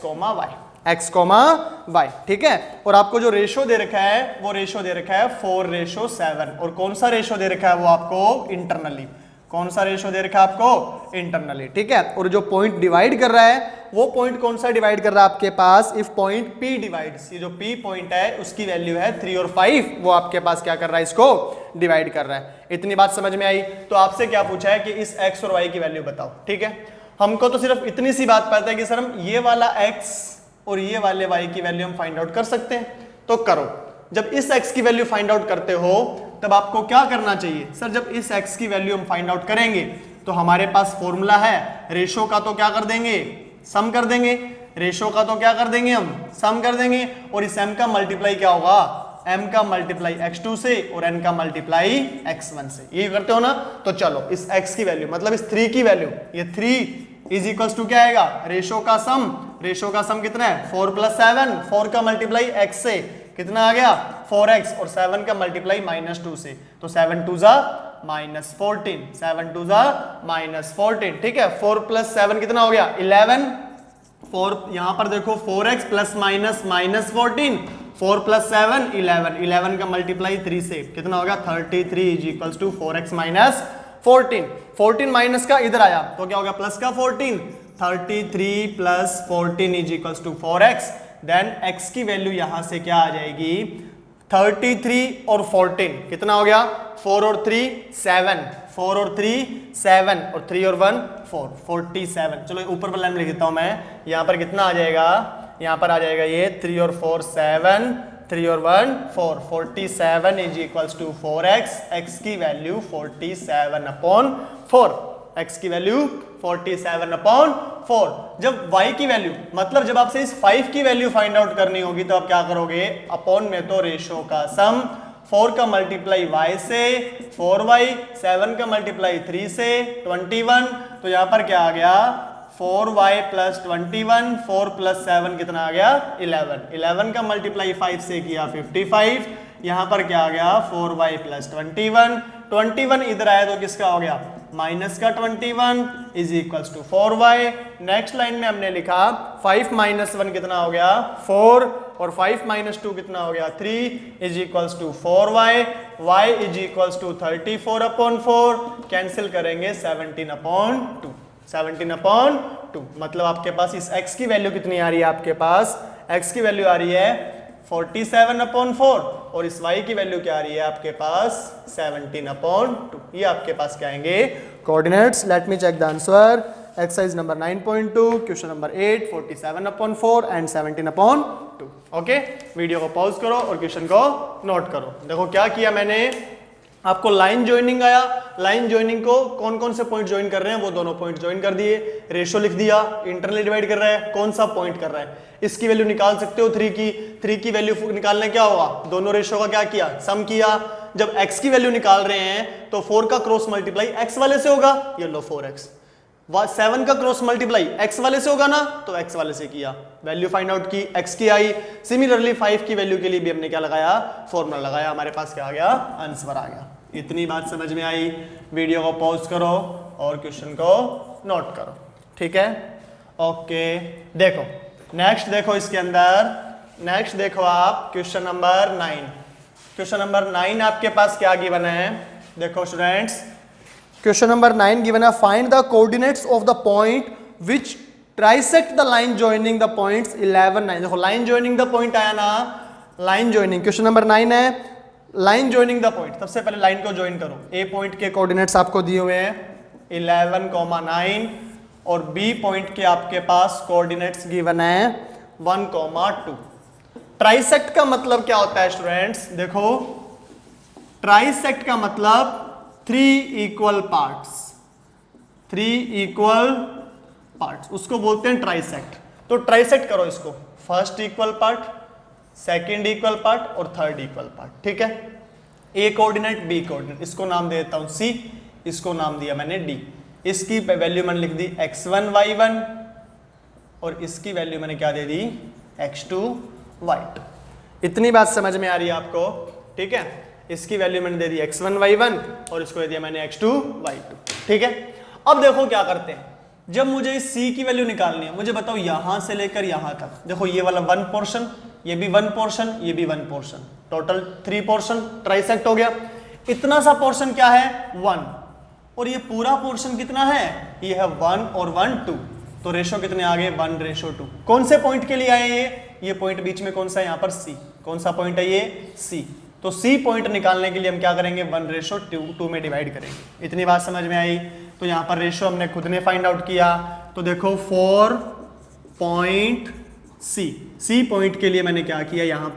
y। ठीक है, और आपको जो रेशो दे रखा है वो रेशो दे रखा है 4:7, और कौन सा रेशो दे रखा है वो आपको इंटरनली, कौन सा रेशो दे रखा है आपको इंटरनली। ठीक है, और जो पॉइंट डिवाइड कर रहा है वो पॉइंट कौन सा डिवाइड कर रहा है आपके पास, इफ पॉइंट P डिवाइड्स, ये जो P पॉइंट है उसकी वैल्यू है 3 और 5, वो आपके पास क्या कर रहा है इसको डिवाइड कर रहा है। इतनी बात समझ में आई। तो आपसे क्या पूछा है कि इस x और y की वैल्यू बताओ। ठीक है, हमको तो सिर्फ इतनी सी बात पता है कि सर हम ये वाला x और ये वाले y की वैल्यू हम फाइंड आउट कर सकते हैं, तो करो। जब इस x की वैल्यू फाइंड आउट करते हो तब आपको क्या करना चाहिए, सर जब इस x की वैल्यू हम फाइंड आउट करेंगे तो हमारे पास फॉर्मूला है रेशो का, तो क्या कर देंगे सम कर देंगे, रेशो का तो क्या कर देंगे हम सम कर देंगे, और इस m का मल्टीप्लाई क्या होगा, m का मल्टीप्लाई x2 से और n का मल्टीप्लाई x1 से, ये करते हो ना। तो चलो इस x की वैल्यू मतलब इस 3 की वैल्यू, ये 3 इज इक्वल्स टू क्या आएगा रेशो का सम, रेशो का सम कितना है 4 + 7, 4 का मल्टीप्लाई x से कितना आ गया 4x, और 7 का मल्टीप्लाई -2 से, तो 7 2 ज़ा -14, 7 2 ज़ा -14। ठीक है, 4 + 7 कितना हो गया 11, 4 यहाँ पर देखो 4x + -14, 4 + 7 11, 11 का मल्टीप्लाई 3 से कितना हो गया 33 is equals to 4x - 14, 14 minus का इधर आया तो क्या हो गया प्लस का 14, 33 + 14 is equals to 4x। Then x की वैल्यू यहां से क्या आ जाएगी 33 और 14 कितना हो गया 4 और 3 7, 4 और 3 7 और 3 और 1 4, 47। चलो ऊपर पर लाइन लिख देता हूं मैं, यहां पर कितना आ जाएगा, यहां पर आ जाएगा ये 3 और 4 7, 3 और 1 4, 47 is equals to 4x, x की वैल्यू 47/4, x की वैल्यू 47/4। जब y की वैल्यू मतलब जब आपसे इस 5 की वैल्यू फाइंड आउट करनी होगी तो आप क्या करोगे, अपॉन में तो रेशो का सम, 4 का मल्टीप्लाई y से 4y, 7 का मल्टीप्लाई 3 से 21, तो यहां पर क्या आ गया 4y + 21, 4 + 7 कितना आ गया 11, 11 का मल्टीप्लाई 5 से किया 55, यहां पर क्या आ गया 4y + 21, 21 इधर आया तो किसका हो गया माइनस का 21 is equals to 4y। Next line में हमने लिखा 5 - 1 कितना हो गया 4, और 5 - 2 कितना हो गया 3 is equals to 4y, y is equals to 34/4, cancel करेंगे 17/2, 17/2, मतलब आपके पास इस x की वैल्यू कितनी आ रही है, आपके पास x की वैल्यू आ रही है 47/4 और इस y की वैल्यू क्या आ रही है आपके पास 17/2। ये आपके पास क्या आएंगे coordinates. Let me check the answer. Exercise number 9.2 question number 8 47/4 and 17/2। Okay, video को पॉज करो और क्वेश्चन को नोट करो। देखो क्या किया मैंने, आपको लाइन ज्वाइनिंग आया, लाइन ज्वाइनिंग को कौन कौन से पॉइंट ज्वाइन कर रहे हैं वो दोनों पॉइंट ज्वाइन कर दिए, रेशो लिख दिया, इंटरनली डिवाइड कर रहा है, कौन सा पॉइंट कर रहा है, इसकी वैल्यू निकाल सकते हो 3 की वैल्यू निकालने क्या होगा, दोनों रेशो का क्या किया, सम किया। जब x की वैल्यू निकाल रहे हैं तो 4 का क्रॉस मल्टीप्लाई x वाले से होगा, ये लो 4x, 7 का क्रॉस मल्टीप्लाई x वाले से होगा ना, तो x वाले से किया, वैल्यू फाइंड आउट की, x की आई। सिमिलरली 5 की वैल्यू के लिए भी हमने क्या लगाया, फॉर्मूला लगाया, हमारे पास क्या आ गया, आंसर आ गया। इतनी बात समझ में आई? वीडियो को पॉज करो और क्वेश्चन को नोट करो, ठीक है? ओके, देखो नेक्स्ट, देखो इसके अंदर नेक्स्ट देखो आप क्वेश्चन नंबर 9। क्वेश्चन नंबर 9 आपके पास क्या गिवन है, देखो स्टूडेंट्स, क्वेश्चन नंबर 9 गिवन है, find the coordinates of the point which trisect the line joining the points 11, 9। देखो लाइन जॉइनिंग द पॉइंट आया ना, लाइन जॉइनिंग, क्वेश्चन नंबर 9 है, लाइन जॉइनिंग द पॉइंट। सबसे पहले लाइन को ज्वाइन करो, ए point के कोऑर्डिनेट्स आपको दिए हुए हैं 11, 9 और बी पॉइंट के आपके पास कोऑर्डिनेट्स गिवन है 1, 2। ट्राइसेक्ट का मतलब क्या होता है स्टूडेंट्स, देखो ट्राइसेक्ट का मतलब 3 इक्वल पार्ट्स, 3 इक्वल पार्ट्स, उसको बोलते हैं ट्राइसेक्ट। तो ट्राइसेक्ट करो इसको, first equal part, second equal part और थर्ड इक्वल पार्ट, ठीक है? ए कोऑर्डिनेट, बी कोऑर्डिनेट, इसको नाम दे देता हूं सी, इसको नाम दिया मैंने डी। इसकी वैल्यू मैंने लिख दी x1 y1 और इसकी वैल्यू मैंने क्या दे दी, x2 y2। इतनी बात समझ में आ रही है आपको, ठीक है? इसकी वैल्यू मैंने दे दी x1 y1 और इसको दे दिया मैंने x2 y2, ठीक है? अब देखो क्या करते हैं, जब मुझे इस c की वैल्यू निकालनी है, मुझे बताओ यहां से लेकर यहां तक, देखो ये वाला 1 पोर्शन, ये भी 1 पोर्शन, ये भी 1 पोर्शन, टोटल 3 पोर्शन ट्राइसेक्ट हो गया। इतना सा पोर्शन क्या है, 1, और ये पूरा पोर्शन कितना है, ये है 1 और 1 2, तो रेशो कितने आ गए, 1:2। कौन से पॉइंट के लिए आए ये पॉइंट बीच में कौन सा है, यहाँ पर C, कौन सा पॉइंट है ये, C। तो C पॉइंट निकालने के लिए हम क्या करेंगे, 1:2 में डिवाइड करेंगे। इतनी बात समझ में आई? तो यहाँ पर रेशो हमने खुद ने फाइंड आउट किया, तो देखो 4 पॉइंट C पॉइंट के लिए मैंने क्या किया, यहाँ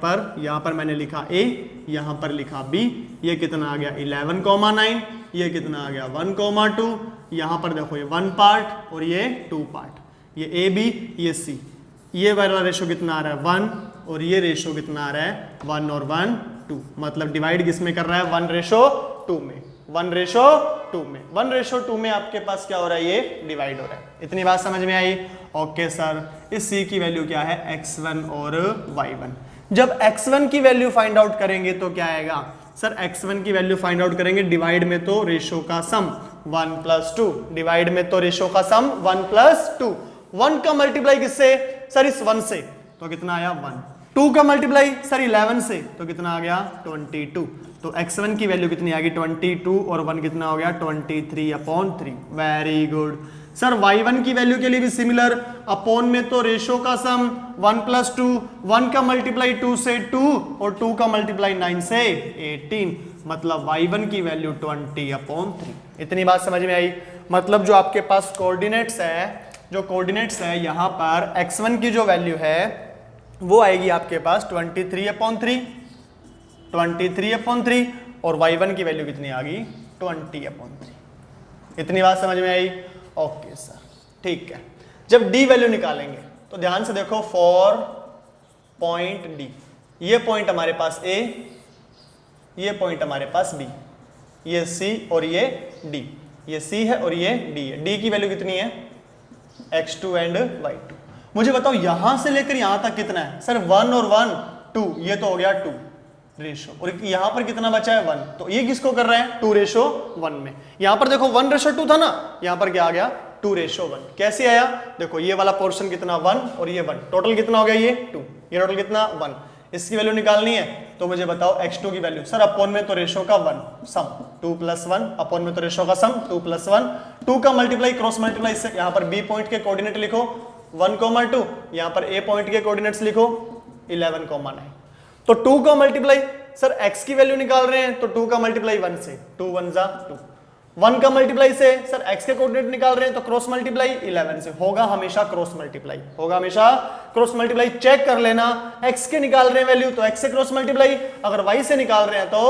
पर मैंने लिखा A, यहाँ पर लिखा B, ये कितना आ गया 11, 9, ये कितना आ गया 1, 2, यहाँ पर देखो ये 1 पार्ट और ये 2 पार्ट, ये ए बी, ये सी, ये वाला रेशो कितना आ रहा है 1 और ये रेशो कितना आ रहा है 1 और 1 2, मतलब डिवाइड किसमें कर रहा है 1:2 में, 1:2 में, 1:2 में आपके पास क्या हो रहा है, ये डिवाइड हो रहा है। इतनी बात समझ में आई? ओके सर, इस c की वैल्यू क्या है, x1 और y1। जब x1 की वैल्यू फाइंड आउट करेंगे तो क्या आएगा सर, x1 की वैल्यू फाइंड आउट करेंगे, डिवाइड में तो रेशो का सम 1+2, डिवाइड में तो रेशो का सम 1+2, 1 का मल्टीप्लाई किससे सर, इस 1 से, तो कितना आया 1, 2 का मल्टीप्लाई सर 11 से, तो कितना आ गया 22, तो x1 की वैल्यू कितनी आ गई 22 और 1 कितना हो गया 23/3। Very good sir. y1 की वैल्यू के लिए भी सिमिलर, अपॉन में तो रेशो का सम 1+2, 1 का मल्टीप्लाई 2 से 2 और 2 का मल्टीप्लाई 9 से 18, मतलब y1 की वैल्यू 20/3। इतनी बात समझ में आई? मतलब जो आपके पास कोऑर्डिनेट्स है, जो कोऑर्डिनेट्स है यहाँ पर x1 की जो वैल्यू है वो आएगी आपके पास 23/3 और y1 की वैल्यू कितनी आ गई 20/3। इतनी बात समझ में आई? ओके सर, ठीक है। जब d वैल्यू निकालेंगे तो ध्यान से देखो, 4 पॉइंट d, ये पॉइंट हमारे पास a, ये पॉइंट हमारे पास b, ये c और ये d, ये c है और ये d है। d की वैल्यू कितनी है x2 एंड y2। मुझे बताओ यहां से लेकर यहां तक कितना है सर, 1 और 1 2, ये तो हो गया 2 रेशो, और यहां पर कितना बचा है 1, तो ये किसको कर रहा है 2:1 में। यहां पर देखो 1:2 था ना, यहां पर क्या आ गया 2:1। कैसे आया, देखो ये वाला पोर्शन कितना 1 और ये 1, टोटल कितना हो गया ये 2, ये टोटल कितना 1। इसकी वैल्यू निकालनी है तो मुझे बताओ x2 की वैल्यू सर, अपॉन में तो रेशो का 1 सम 2+1, अपॉन में तो रेशो का सम 2+1, 2 का मल्टीप्लाई क्रॉस मल्टीप्लाई से यहाँ पर b पॉइंट के कोऑर्डिनेट लिखो 1,2, यहाँ पर a पॉइंट के कोऑर्डिनेट्स लिखो 11,9, तो 2 का मल्टीप्लाई सर x की वैल्यू निकाल रहे हैं तो 2 का मल्टीप्लाई 1 से, 2 1 जा 2, 1 का मल्टीप्लाई से, सर x के कोऑर्डिनेट निकाल रहे हैं तो क्रॉस मल्टीप्लाई 11 से होगा, हमेशा क्रॉस मल्टीप्लाई होगा, हमेशा क्रॉस मल्टीप्लाई। चेक कर लेना, x के निकाल रहे हैं वैल्यू तो x से क्रॉस मल्टीप्लाई, अगर y से निकाल रहे हैं तो,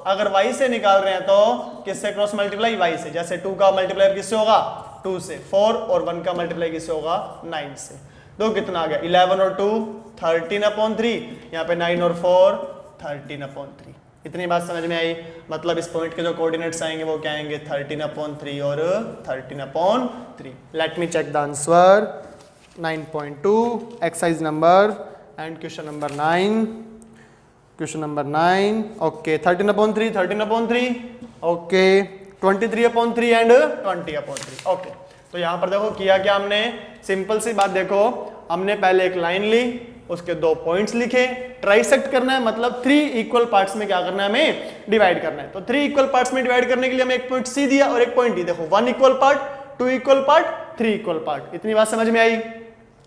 अगर y से निकाल रहे हैं तो किससे क्रॉस मल्टीप्लाई, y से। जैसे 2 का मल्टीप्लाई किससे होगा, 2 से, 4 और 1 का मल्टीप्लाई किससे होगा, 9 से। तो कितना आ गया, 11 और 2 13/3, यहाँ पे 9 और 4 13/3। इतनी बात समझ में आई। मतलब इस पॉइंट के जो कोऑर्डिनेट्स आएंगे वो क्या आएंगे, 13/3 और 13/3। Let me check the answer. 9.2 exercise number and question number 9, question number 9। Okay 13/3, 13/3, okay 23/3 and 20/3। Okay तो यहाँ पर देखो किया क्या हमने, सिंपल सी बात देखो, हमने पहले एक लाइन ली, उसके 2 पॉइंट्स लिखे, ट्राइसेक्ट करना है, मतलब 3 इक्वल पार्ट्स में क्या करना है, हमें डिवाइड करना है। तो 3 इक्वल पार्ट्स में डिवाइड करने के लिए हमें एक पॉइंट सी दिया और एक पॉइंट डी। देखो 1 equal part, 2 equal part, 3 equal part. इतनी बात समझ में आई।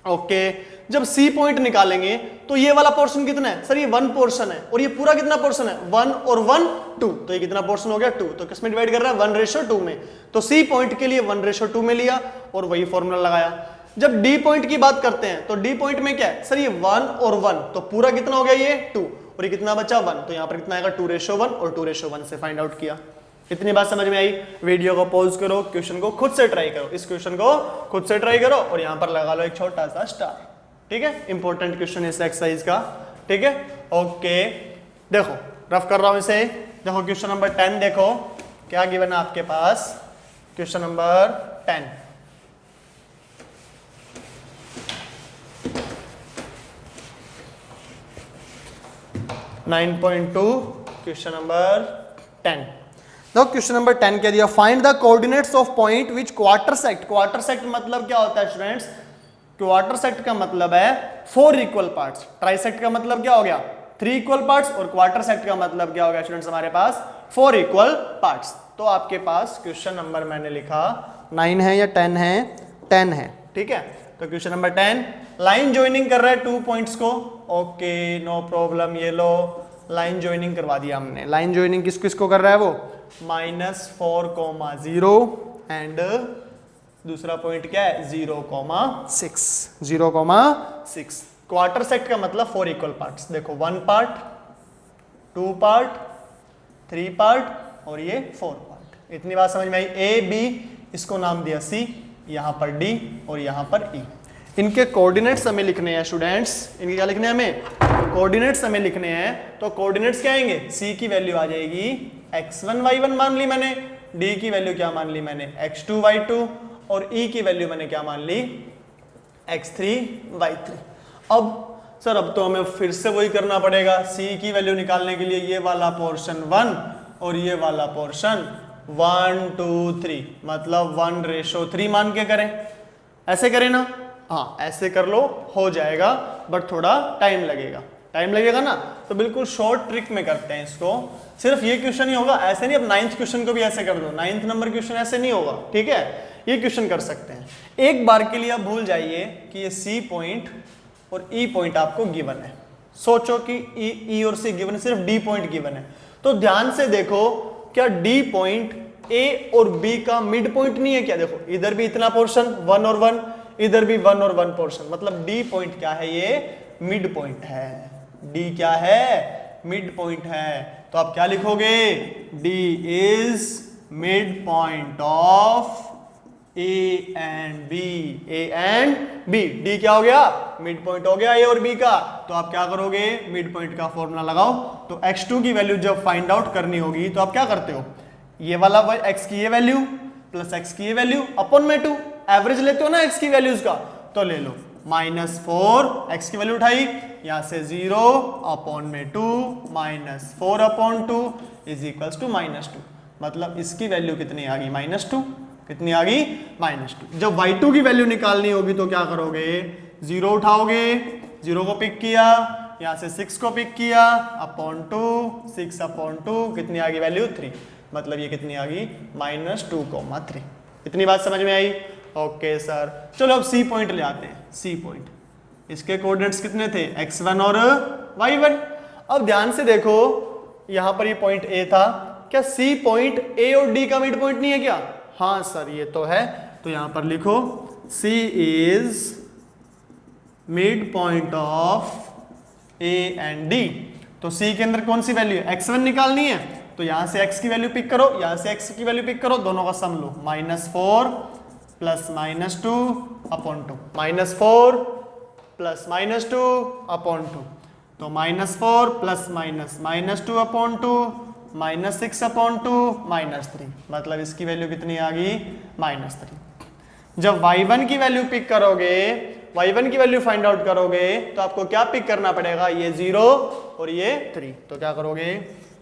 ओके जब सी पॉइंट निकालेंगे तो ये वाला पोर्शन कितना है, सर ये 1 पोर्शन है, और ये पूरा कितना पोर्शन है, 1 और 1 2, तो ये कितना पोर्शन हो गया, 2। तो किस में डिवाइड कर रहा है, 1:2 में। तो सी पॉइंट के लिए 1:2 में लिया और वही फॉर्मूला लगाया। जब डी पॉइंट की बात करते हैं तो डी पॉइंट में क्या है, सर ये 1 और 1, तो पूरा कितना हो गया, ये 2, और ये कितना बचा 1, तो यहाँ पर कितना आएगा 2:1 और 2:1 से फाइंड आउट किया। इतनी बात समझ में आई। वीडियो को पॉज करो, क्वेश्चन को खुद से ट्राई करो, इस क्वेश्चन को खुद से ट्राई करो और यहाँ पर लगा लो एक छोटा सा स्टार। ठीक है, इंपॉर्टेंट क्वेश्चन इस एक्सरसाइज का। ठीक है, ओके देखो रफ कर रहा हूं इसे। देखो क्वेश्चन नंबर 10 देखो क्या गिवन है आपके पास। Question number 10, question number 10। देखो क्वेश्चन नंबर 10 क्या दिया, find the coordinates of point which quarter sect. Quarter sect मतलब क्या होता है स्टूडेंट्स, क्वार्टर सेक्ट का मतलब है 4 इक्वल पार्ट्स, ट्राइसेक्ट का मतलब क्या हो गया 3 इक्वल पार्ट्स, और क्वार्टर सेक्ट का मतलब क्या हो गया स्टूडेंट्स हमारे पास 4 इक्वल पार्ट्स। तो आपके पास क्वेश्चन नंबर मैंने लिखा 9 है या 10 है, 10 है। ठीक है, तो क्वेश्चन नंबर 10 लाइन ज्वाइनिंग कर रहा है 2 पॉइंट्स को। ओके नो प्रॉब्लम, ये लो लाइन ज्वाइनिंग करवा दिया हमने। लाइन ज्वाइनिंग किस किस को कर रहा है वो, -4,0 एंड दूसरा पॉइंट क्या है 0,6, 0,6। क्वार्टर सेक्ट का मतलब 4 इक्वल पार्ट्स। देखो 1 पार्ट, 2 पार्ट, 3 पार्ट और ये 4 पार्ट। इतनी बात समझ में आई। ए बी इसको नाम दिया सी, यहाँ पर डी और यहाँ पर ई। इनके कोऑर्डिनेट्स हमें लिखने हैं स्टूडेंट्स, इनके क्या लिखने हैं हमें, कोऑर्डिनेट्स हमें लिखने हैं। तो कोऑर्डिनेट्स क्या आएंगे, सी की वैल्यू आ जाएगी x1 y1 मान ली मैंने, डी की वैल्यू क्या मान ली मैंने x2 y2, और ई की वैल्यू मैंने क्या मान ली x3 y3। अब सर अब तो हमें फिर से वही करना पड़ेगा, सी की वैल्यू निकालने के लिए ये वाला पोर्शन 1 और ये वाला पोर्शन 1 2 3, मतलब 1:3 मान के करें। ऐसे करें ना, हाँ ऐसे कर लो हो जाएगा, बट थोड़ा टाइम लगेगा। टाइम लगेगा ना, तो बिल्कुल शॉर्ट ट्रिक में करते हैं इसको। सिर्फ ये क्वेश्चन ही होगा, ऐसे नहीं अब 9th क्वेश्चन को भी ऐसे कर दो, 9th नंबर क्वेश्चन ऐसे नहीं होगा। ठीक है, ये क्वेश्चन कर सकते हैं। एक बार के लिए आप भूल जाइए कि ये सी पॉइंट और ई पॉइंट आपको गिवन है। सोचो कि ई और सी गिवन है, सिर्फ डी पॉइंट गिवन है। तो ध्यान से देखो, क्या डी पॉइंट ए और बी का मिड पॉइंट नहीं है क्या। देखो इधर भी इतना पोर्शन 1 और 1, इधर भी 1 और 1 पोर्शन, मतलब डी पॉइंट क्या है, ये मिड पॉइंट है। डी क्या है, मिड पॉइंट है। तो आप क्या लिखोगे, D is mid point of A and B, A and B. D क्या हो गया, मिड पॉइंट हो गया ए और बी का। तो आप क्या करोगे, मिड पॉइंट का फॉर्मूला लगाओ। तो x2 की वैल्यू जब फाइंड आउट करनी होगी तो आप क्या करते हो, ये वाला x की ये वैल्यू प्लस x की ये वैल्यू अपॉन में 2, एवरेज लेते हो ना x की वैल्यूज का, तो ले लो -4, x की वैल्यू उठाई, यहां से 0 अपॉन में 2 -4 अपॉन 2 इज इक्वल्स टू -2। मतलब इसकी वैल्यू कितनी आ गई, -2। कितनी आ गई, -2। जब y2 की वैल्यू निकालनी होगी तो क्या करोगे, 0 उठाओगे, 0 को पिक किया, यहां से 6 को पिक किया, अपॉन 2, 6 अपॉन 2 कितनी आ गई वैल्यू 3। मतलब ये कितनी आ गई -2,3। इतनी बात समझ में आई। ओके सर, चलो अब सी पॉइंट ले आते हैं। सी पॉइंट, इसके कोऑर्डिनेट्स कितने थे, x1 और y1। अब ध्यान से देखो, यहां पर ये पॉइंट ए था, क्या सी पॉइंट ए और डी का मिड पॉइंट नहीं है क्या? हाँ सर ये तो है, तो यहां पर लिखो C is mid point of A and D. तो सी के अंदर कौन सी वैल्यू है? x1 निकालनी है, तो यहां से x की वैल्यू पिक करो, यहां से x की वैल्यू पिक करो, दोनों का सम लो, -4 प्लस -2 अपॉन 2, -4 प्लस -2 अपॉन 2, तो -4 प्लस -2 अपॉन 2, -6 अपॉन 2, -3, मतलब इसकी वैल्यू कितनी आ गई? -3। जब y1 की वैल्यू पिक करोगे, y1 की वैल्यू फाइंड आउट करोगे, तो आपको क्या पिक करना पड़ेगा? ये 0 और ये 3, तो क्या करोगे?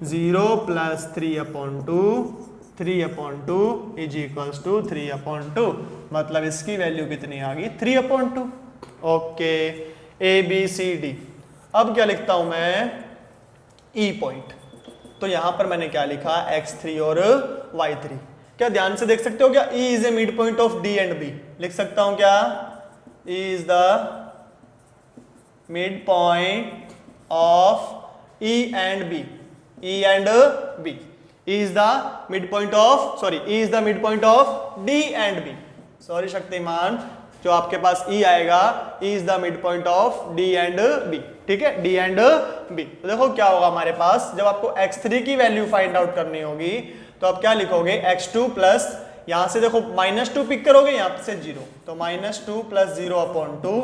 0 plus 3 upon 2, 3 upon 2 is equals to 3 upon 2, मतलब इसकी वैल्यू कितनी आ गई? 3 upon 2। Okay, A B C D. अब क्या लिखता हूं मैं? E point. तो यहां पर मैंने क्या लिखा? x3 और y3। क्या ध्यान से देख सकते हो क्या? E is a mid point of D and B। लिख सकता हूं क्या? E is the mid point of E and B। E and B। E is the mid point of, sorry, E is the mid point of D and B। Sorry Shaktimaan, जो आपके पास E आएगा, E is the mid point of D and B। ठीक है, D and B। तो देखो क्या होगा हमारे पास, जब आपको x3 की वैल्यू फाइंड आउट करनी होगी, तो आप क्या लिखोगे? x2 प्लस, यहां से देखो -2 पिक करोगे, यहां से 0, तो -2 प्लस 0 अपॉन 2,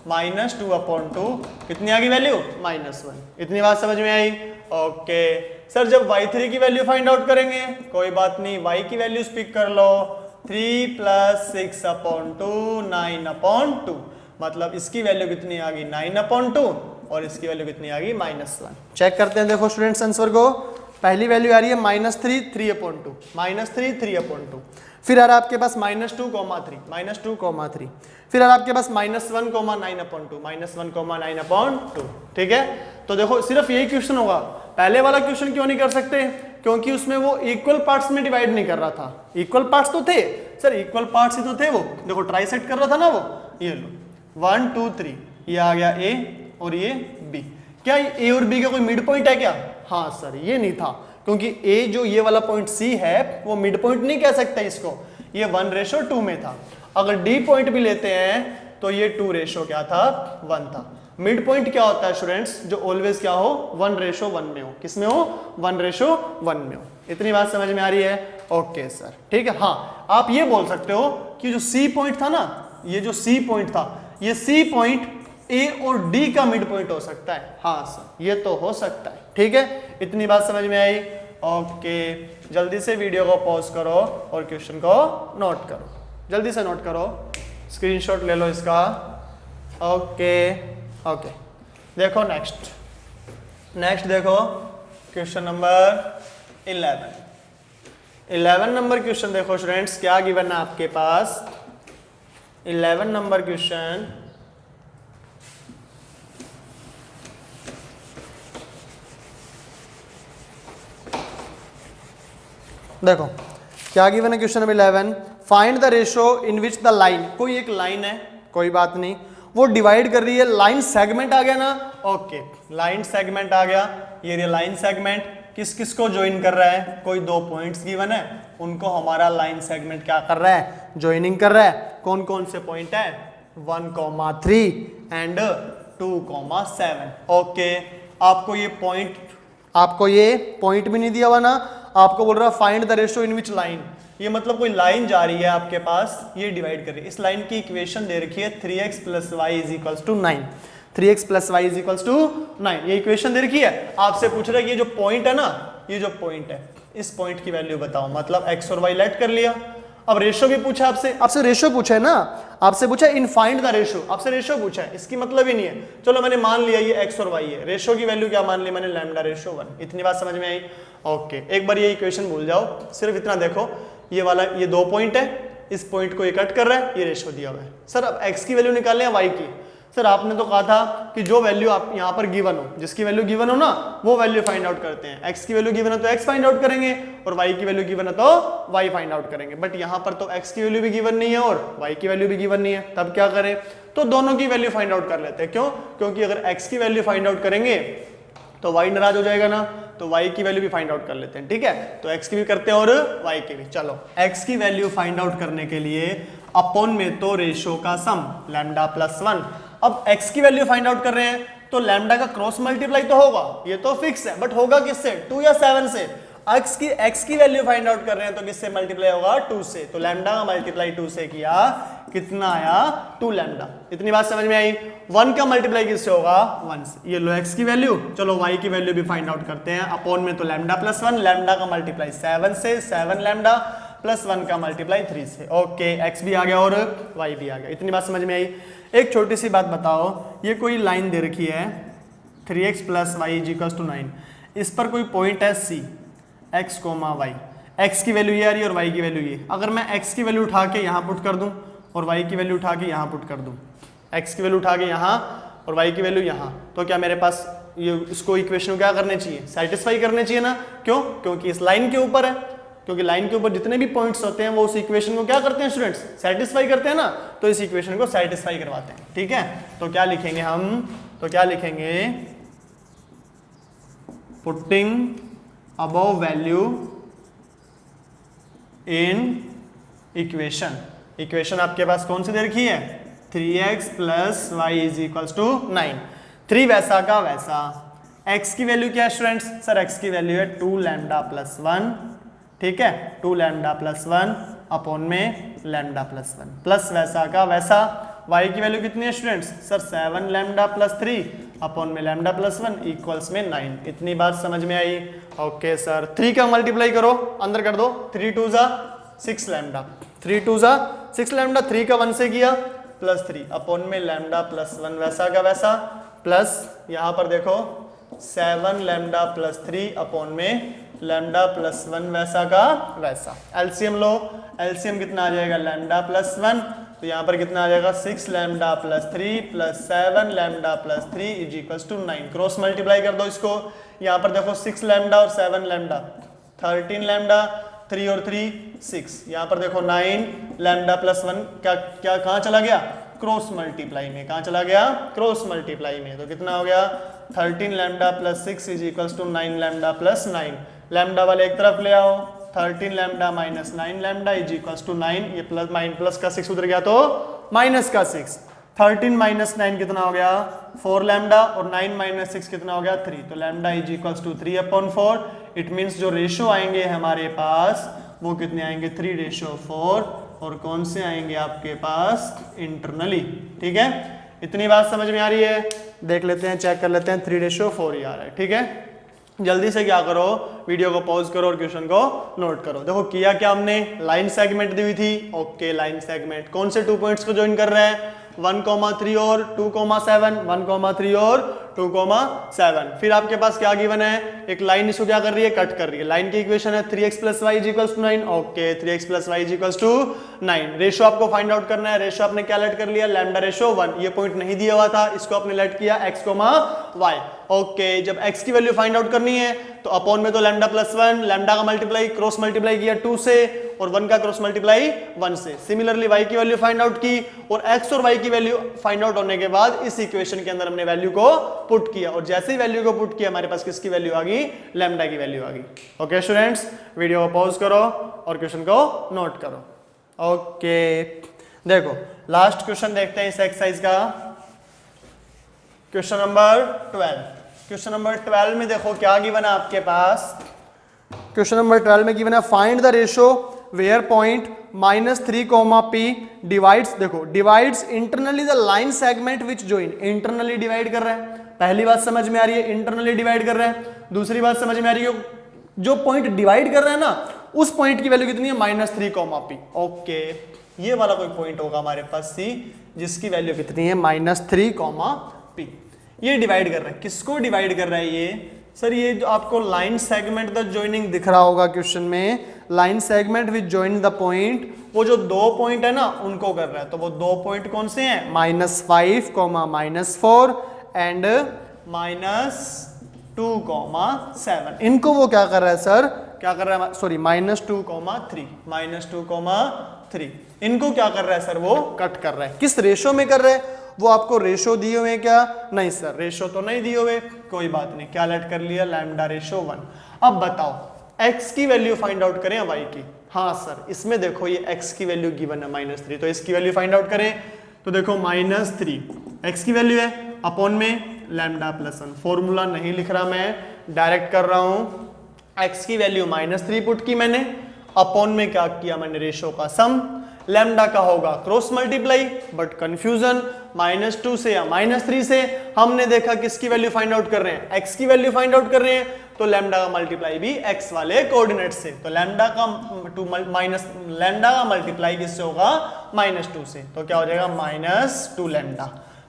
-2 अपॉन 2, कितनी आ गई वैल्यू? -1। इतनी बात समझ में आई? ओके सर, जब y3 की वैल्यू फाइंड आउट करेंगे, कोई बात नहीं, y की वैल्यूज पिक कर लो, 3 प्लस 6 अपॉन 2, 9 अपॉन 2, मतलब इसकी वैल्यू कितनी आ गई? 9 अपॉन 2, और इसकी वैल्यू कितनी आ गई? -1। चेक करते हैं, देखो स्टूडेंट्स आंसर को। पहली वैल्यू आ रही है -3, 3 अपॉन 2, -3, 3 अपॉन 2, फिर आ रहा है आपके पास -2, -2, 3, फिर आ रहा है आपके पास -1, 9 अपॉन 2, -1, 9 अपॉन 2। ठीक है, तो देखो सिर्फ यही क्वेश्चन होगा। पहले वाला क्वेश्चन क्यों नहीं कर सकते? क्योंकि उसमें वो इक्वल पार्ट्स में डिवाइड नहीं कर रहा था। इक्वल पार्ट्स तो थे सर, इक्वल पार्ट्स ही तो थे वो, देखो ट्राई सेट कर रहा था ना वो। ये लो 1 2 3, ये आ गया A और ये B। क्या A और B का कोई मिड पॉइंट है क्या? हाँ सर, ये नहीं था, क्योंकि A जो ये वाला पॉइंट C है, वो मिड पॉइंट नहीं कह सकता इसको, ये 1:2 में था। अगर D पॉइंट भी लेते हैं तो ये 2:, क्या था? 1 था। मिड पॉइंट क्या होता है स्टूडेंट्स? जो ऑलवेज क्या हो? 1:1 में हो। किस में हो? 1:1 में हो। इतनी बात समझ में आ रही है? ओके सर, ठीक है। हाँ, आप ये बोल सकते हो कि जो C पॉइंट था ना, ये जो C पॉइंट था, ये C पॉइंट A और D का मिड पॉइंट हो सकता है। हाँ सर, ये तो हो सकता है। ठीक है, इतनी बात समझ में आई? ओके, जल्दी से वीडियो को पॉज करो और क्वेश्चन को नोट करो, जल्दी से नोट करो, स्क्रीनशॉट ले लो इसका। ओके ओके, देखो नेक्स्ट देखो क्वेश्चन नंबर 11 नंबर क्वेश्चन देखो स्टूडेंट्स, क्या गिवन है आपके पास? 11 नंबर क्वेश्चन, देखो क्या गिवन है question number 11। Find the ratio in which the line, कोई एक लाइन है, कोई बात नहीं, वो डिवाइड कर रही है। लाइन सेगमेंट आ गया ना? ओके, लाइन सेगमेंट आ गया। ये लाइन सेगमेंट किस किस को ज्वाइन कर रहा है? कोई दो पॉइंट्स गिवन है, उनको हमारा लाइन सेगमेंट क्या कर रहा है? ज्वाइनिंग कर रहा है। कौन कौन से पॉइंट है? 1,3 एंड 2,7। ओके, आपको ये पॉइंट भी नहीं दिया हुआ ना, आपको बोल रहा है find the ratio in which line. ये मतलब कोई लाइन जा रही है आपके पास, ये डिवाइड कर रही है। इस लाइन की इक्वेशन दे रखी है 3x + y = 9। 3x + y = 9, ये इक्वेशन दे रखी है। आपसे पूछ रहा है कि ये जो पॉइंट है ना, ये जो पॉइंट है, इस पॉइंट की वैल्यू बताओ। मतलब x और y लेट कर लिया। अब रेशियो भी पूछा आपसे रेशियो पूछा है ना, आपसे पूछा इन फाइंड द रेशियो, आपसे रेशियो पूछा है, इसकी मतलब ही नहीं है। चलो मैंने मान लिया ये x और y है, रेशियो की वैल्यू क्या मान ली मैंने? λ/1। इतनी बात समझ में आई? ओके, एक बार ये इक्वेशन भूल जाओ, सिर्फ इतना देखो, ये वाला ये दो पॉइंट है, इस पॉइंट को ये कट कर रहा है, ये रेशियो दिया हुआ है। सर अब x की वैल्यू निकालें या y की? सर आपने तो कहा था कि जो वैल्यू आप यहाँ पर गिवन हो, जिसकी वैल्यू गिवन हो ना, वो वैल्यू फाइंड आउट करते हैं। x की वैल्यू गिवन है तो x फाइंड आउट करेंगे, और y की वैल्यू गिवन है तो y फाइंड आउट करेंगे। बट यहाँ पर तो x की वैल्यू भी गिवन नहीं है और y की वैल्यू भी गिवन नहीं है, तब क्या करें? तो दोनों की वैल्यू फाइंड आउट कर लेते हैं। क्यों? क्योंकि अगर x की वैल्यू फाइंड आउट करेंगे तो y नाराज हो जाएगा ना, तो y की वैल्यू भी फाइंड आउट कर लेते हैं, ठीक है। तो x की भी करते हैं और y की भी। चलो x की वैल्यू फाइंड आउट करने के लिए अपॉन में तो रेशियो का सम लैम्डा प्लस 1। अब x की वैल्यू फाइंड आउट कर रहे हैं तो लैम्डा का क्रॉस मल्टीप्लाई तो होगा, ये तो फिक्स है, बट होगा किससे? 2 या 7 से। x की वैल्यू फाइंड आउट कर रहे हैं तो किससे मल्टीप्लाई होगा? 2 से। तो लैम्डा का मल्टीप्लाई 2 से किया, कितना आया? 2 लैम्डा। इतनी बात समझ में आई? 1 का मल्टीप्लाई किससे होगा? 1 से। ये लो x की वैल्यू। चलो y की वैल्यू भी फाइंड आउट करते हैं। अपॉन में तो लैम्डा प्लस 1, लैम्डा का मल्टीप्लाई 7 से, 7 लैम्डा प्लस 1 का मल्टीप्लाई 3 से। ओके, x भी आ गया और y भी आ गया। इतनी बात समझ में आई? एक छोटी सी बात बताओ, ये कोई लाइन दे रखी है 3x plus y is equals to 9, इस पर कोई पॉइंट है C, x comma y, x की वैल्यू ये आ रही है और y की वैल्यू ये। अगर मैं x की वैल्यू उठा के यहाँ पुट कर दूं और y की वैल्यू उठा के यहाँ पुट कर दूं, x की वैल्यू उठा के यहाँ और y की वैल्यू यहाँ, तो क्या मेरे पास ये इसको इक्वेशन को क्या करने चाहिए? सेटिस्फाई करने चाहिए ना। क्यों? क्योंकि इस लाइन के ऊपर है, क्योंकि लाइन के ऊपर जितने भी पॉइंट्स होते हैं वो उस इक्वेशन को क्या करते हैं स्टूडेंट्स? सेटिस्फाई करते हैं ना। तो इस इक्वेशन को सेटिस्फाई करवाते हैं, ठीक है। तो क्या लिखेंगे हम? तो क्या लिखेंगे? Putting above value in equation. Equation आपके पास कौन सी दे रखी है? 3x plus y is equals to 9। 3 वैसा का वैसा। x की वैल्यू क्या है स्टूडेंट्स? सर x की वैल्यू है 2 लैम्डा प्लस 1, ठीक है। 2 लैम्डा प्लस 1 अपॉन में लैम्डा प्लस 1, प्लस वैसा का वैसा। y की वैल्यू कितनी है students? Sir 7 lambda plus 3 upon में लैम्डा प्लस 1 इक्वल्स में 9। इतनी बात समझ में आई? ओके सर, 3 का मल्टीप्लाई करो, अंदर कर दो। 3 2 जा 6 लैम्डा, 3 2 जा 6 लैम्डा, 3 का 1 से किया प्लस 3 अपॉन में लैम्डा प्लस 1 वैसा का वैसा, प्लस यहाँ पर देखो 7 लैम्डा प्लस 3 अपॉन में लैम्डा प्लस 1 वैसा का वैसा। एलसीएम लो, एलसीएम कितना आ जाएगा? लैम्डा प्लस 1, तो यहाँ पर कितना आ जाएगा? 6 lambda plus 3 plus 7 lambda plus 3 is equals to 9। Cross multiply कर दो इसको। यहाँ पर देखो 6 लैम्डा और 7 लैम्डा, 13 लैम्डा, 3 और 3 6। यहाँ पर देखो 9 लैम्डा प्लस 1 क्या क्या कहाँ चला गया? क्रॉस मल्टीप्लाई में। कहाँ चला गया? क्रॉस मल्टीप्लाई में। तो कितना हो गया? 13 lambda plus 6 is equals to 9 lambda plus 9। Lambda वाले एक तरफ ले आओ, 13 lambda minus 9 lambda is equals to 9। ये प्लस प्लस का 6 उधर गया तो माइनस का 6। 13 माइनस 9 कितना हो गया? 4 लैम्डा, और 9 माइनस 6 कितना हो गया? 3। तो lambda is equals to 3 upon 4। It means जो रेशो आएंगे हमारे पास वो कितने आएंगे? 3:4। और कौन से आएंगे आपके पास? इंटरनली, ठीक है। इतनी बात समझ में आ रही है? देख लेते हैं, चेक कर लेते हैं। 3:4 ही आ रहा है, ठीक है। जल्दी से क्या करो, वीडियो को पॉज करो और क्वेश्चन को नोट करो। देखो किया क्या हमने? लाइन सेगमेंट दी हुई थी। ओके, लाइन सेगमेंट कौन से 2 पॉइंट्स को ज्वाइन कर रहे हैं? 1,3 और 2,7, 1,3 और 2,7। फिर आपके पास क्या गिवन है? एक लाइन इसको क्या कर रही है? कट कर रही है। लाइन की इक्वेशन है 3x plus y is equals to 9। Okay, 3x plus y is equals to 9। Ratio आपको फाइंड आउट करना है। रेशो आपने क्या लेट कर लिया? Lambda ratio 1। ये पॉइंट नहीं दिया हुआ था, इसको आपने लेट किया x, y। ओके, जब x की वैल्यू फाइंड आउट करनी है तो अपॉन में तो लैम्डा प्लस 1, लैम्डा का मल्टीप्लाई क्रॉस मल्टीप्लाई किया 2 से, और 1 का क्रॉस मल्टीप्लाई 1 से। सिमिलरली y की वैल्यू फाइंड आउट की, और x और y की वैल्यू फाइंड आउट होने के बाद इस इक्वेशन के अंदर हमने वैल्यू को पुट किया, और जैसे ही वैल्यू को पुट किया हमारे पास किसकी वैल्यू आ गई? लैम्डा की वैल्यू आ गई। ओके स्टूडेंट्स, वीडियो को पॉज करो और क्वेश्चन को नोट करो। ओके, देखो लास्ट क्वेश्चन देखते हैं इस एक्सरसाइज का। Question number 12। क्वेश्चन नंबर 12 में देखो क्या गिवन है आपके पास। क्वेश्चन नंबर 12 में गिवन है find the ratio where point -3, p divides, देखो divides internally the line segment which join. Internally divide कर रहे हैं, पहली बात समझ में आ रही है, इंटरनली डिवाइड कर रहे हैं। दूसरी बात समझ में आ रही है, जो पॉइंट डिवाइड कर रहे हैं ना उस पॉइंट की वैल्यू कितनी है? -3, p। ओके, ये वाला कोई पॉइंट होगा हमारे पास C, जिसकी वैल्यू कितनी है? -3, p। ये डिवाइड कर रहा है, किसको डिवाइड कर रहा है ये? सर ये जो आपको लाइन सेगमेंट द जॉइनिंग दिख रहा होगा क्वेश्चन में, line segment which join the point, वो जो 2 पॉइंट है ना उनको कर रहा है। तो वो 2 पॉइंट कौन से हैं? -5, -4 एंड -2, 7। इनको वो क्या कर रहा है सर? क्या कर रहा है? सॉरी, -2, 3 इनको क्या कर रहा है सर? वो कट कर रहा है। किस रेशो में कर रहा है? वो आपको रेशो दिए हुए हैं क्या? नहीं सर, रेशो तो नहीं दिए हुए, कोई बात नहीं, क्या लेट कर लिया, लैम्डा रेशो 1। अब बताओ x की वैल्यू फाइंड आउट करें या y की? हाँ सर, इसमें देखो ये x की वैल्यू गिवन है -3, तो इसकी वैल्यू फाइंड आउट करें तो देखो -3 x की वैल्यू है, अपॉन में लैम्डा प्लस 1। फॉर्मूला नहीं लिख रहा मैं, डायरेक्ट कर रहा हूं। x की वैल्यू -3 पुट की मैंने, अपॉन में क्या किया मैंने, रेशो का सम। लैम्डा का होगा क्रॉस मल्टीप्लाई, बट कंफ्यूजन -2 से या -3 से। हमने देखा किसकी वैल्यू फाइंड आउट कर रहे हैं, x की वैल्यू फाइंड आउट कर रहे हैं, तो लैम्डा का मल्टीप्लाई भी x वाले कोऑर्डिनेट से। तो लैम्डा का मल्टीप्लाई किससे होगा, -2 से, तो क्या हो जाएगा -2 लैम्डा,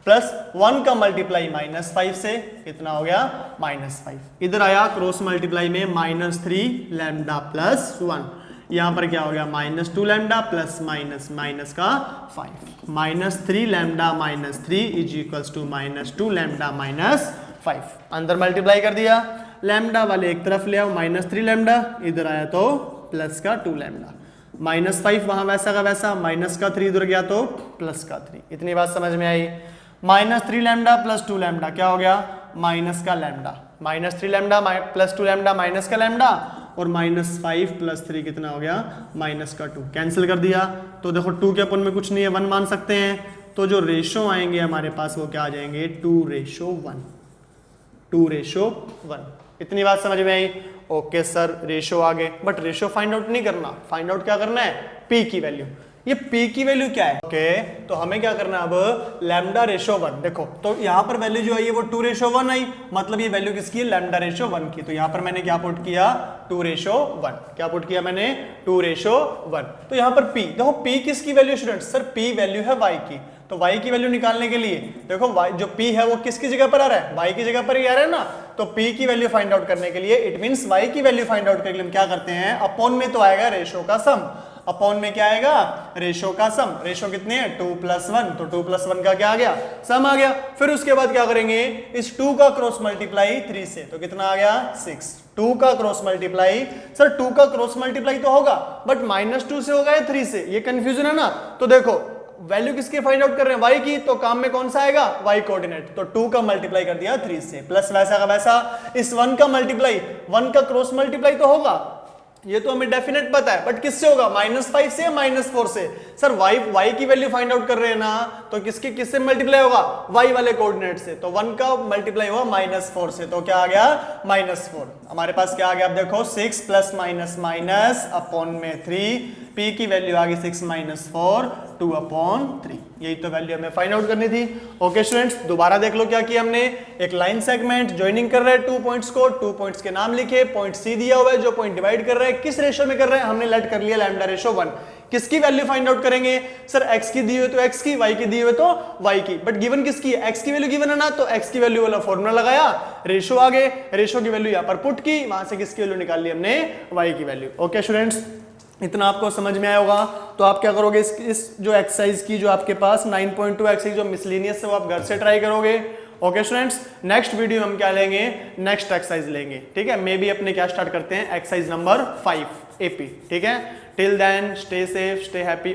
प्लस 1 का मल्टीप्लाई -5 से, कितना हो गया, -5। इधर आया क्रॉस मल्टीप्लाई में -3 लैम्डा प्लस 1, यहां पर क्या हो गया, -2 लैम्डा प्लस माइनस का 5, -3 lambda -3 is equals to -2 lambda -5। अंदर मल्टीप्लाई कर दिया, लैम्डा वाले एक तरफ ले आओ, -3 लैम्डा, इधर आया तो प्लस का 2 लैम्डा, -5 वहां वैसा का वैसा, माइनस का 3 इधर गया तो प्लस का 3। इतनी बात समझ में आई। -3 लैम्डा प्लस 2 लैम्डा क्या हो गया, माइनस का lambda, -3 lambda plus 2 lambda minus का लैम्डा, और -5 प्लस 3 कितना हो गया, माइनस का 2। कैंसिल कर दिया, तो देखो 2 के अपन में कुछ नहीं है, 1 मान सकते हैं, तो जो रेशो आएंगे हमारे पास वो क्या आ जाएंगे, 2:1, 2:1। इतनी बात समझ में आई। ओके सर, रेशो आ गए, बट रेशो फाइंड आउट नहीं करना, फाइंड आउट क्या करना है, पी की वैल्यू। ये p की वैल्यू क्या है, ओके तो हमें क्या करना है अब, लैम्डा रेशो 1। देखो तो यहाँ पर वैल्यू जो आई है वो 2:1 आई, मतलब ये वैल्यू किसकी है, लैम्डा रेशो 1 की। तो यहाँ पर मैंने क्या पुट किया, 2:1। क्या पुट किया मैंने, 2:1। तो यहाँ पर p, देखो p किसकी value student, sir p value है y की। तो y की वैल्यू निकालने के लिए देखो y जो p है वो किसकी जगह पर आ रहा है, y की जगह पर ही आ रहा है ना। तो p की वैल्यू फाइंड आउट करने के लिए, इट मींस y की वैल्यू फाइंड आउट करने के लिए हम क्या करते हैं, अपॉन में तो आएगा रेशो का सम, अपॉन में क्या आएगा, रेशो का सम। रेशो कितने हैं, 2+1, तो 2+1 का क्या आ गया, सम आ गया। फिर उसके बाद क्या करेंगे, इस 2 का क्रॉस मल्टीप्लाई 3 से, तो कितना आ गया, 6। 2 का क्रॉस मल्टीप्लाई, सर 2 का क्रॉस मल्टीप्लाई तो होगा, बट -2 से होगा या 3 से, ये कंफ्यूजन है ना। तो देखो वैल्यू किसके फाइंड आउट कर रहे हैं, y की, तो काम में कौन सा आएगा, y कोऑर्डिनेट। तो 2 का मल्टीप्लाई कर दिया 3 से, प्लस वैसा का वैसा, इस 1 का मल्टीप्लाई, 1 का क्रॉस मल्टीप्लाई तो होगा, ये तो हमें डेफिनेट पता है, बट किससे होगा, -5 से या -4 से। सर y की वैल्यू फाइंड आउट कर रहे हैं ना, तो किससे मल्टीप्लाई होगा, y वाले कोऑर्डिनेट से। तो 1 का मल्टीप्लाई हुआ -4 से, तो क्या आ गया, -4। हमारे पास क्या आ गया, अब देखो 6 प्लस माइनस माइनस अपॉन में 3, p की वैल्यू आ गई 6 - 4, 2/3। यही तो वैल्यू हमें फाइंड आउट करनी थी। ओके स्टूडेंट्स, दोबारा देख लो क्या किया हमने, एक लाइन सेगमेंट ज्वाइनिंग कर रहे हैं 2 पॉइंट्स को, 2 पॉइंट्स के नाम लिखे, पॉइंट सी दिया हुआ है, जो पॉइंट डिवाइड कर रहे हैं किस रेशो में कर रहे हैं, हमने लेट कर लिया लैम्डा रेशो 1। किसकी वैल्यू फाइंड आउट करेंगे, सर x की दी हुई तो x की, y की दी हुई तो y की, बट गिवन किसकी है, x की वैल्यू गिवन है ना, तो x की वैल्यू वाला फॉर्मूला लगाया, रेशो आ गए, रेशो की वैल्यू यहां पर पुट की, वहां से किसकी वैल्यू निकाल ली हमने, y की वैल्यू। ओके स्टूडेंट्स, इतना आपको समझ में आया होगा। तो आप क्या करोगे, इस जो एक्सरसाइज की जो आपके पास 9.2 एक्सरसाइज जो मिसलेनियस है वो आप घर से ट्राई करोगे। ओके स्टूडेंट्स, नेक्स्ट वीडियो हम क्या लेंगे, नेक्स्ट एक्सरसाइज लेंगे, ठीक है। मे बी अपने क्या स्टार्ट करते हैं, एक्सरसाइज नंबर 5 AP, ठीक है। Till then stay safe, stay happy.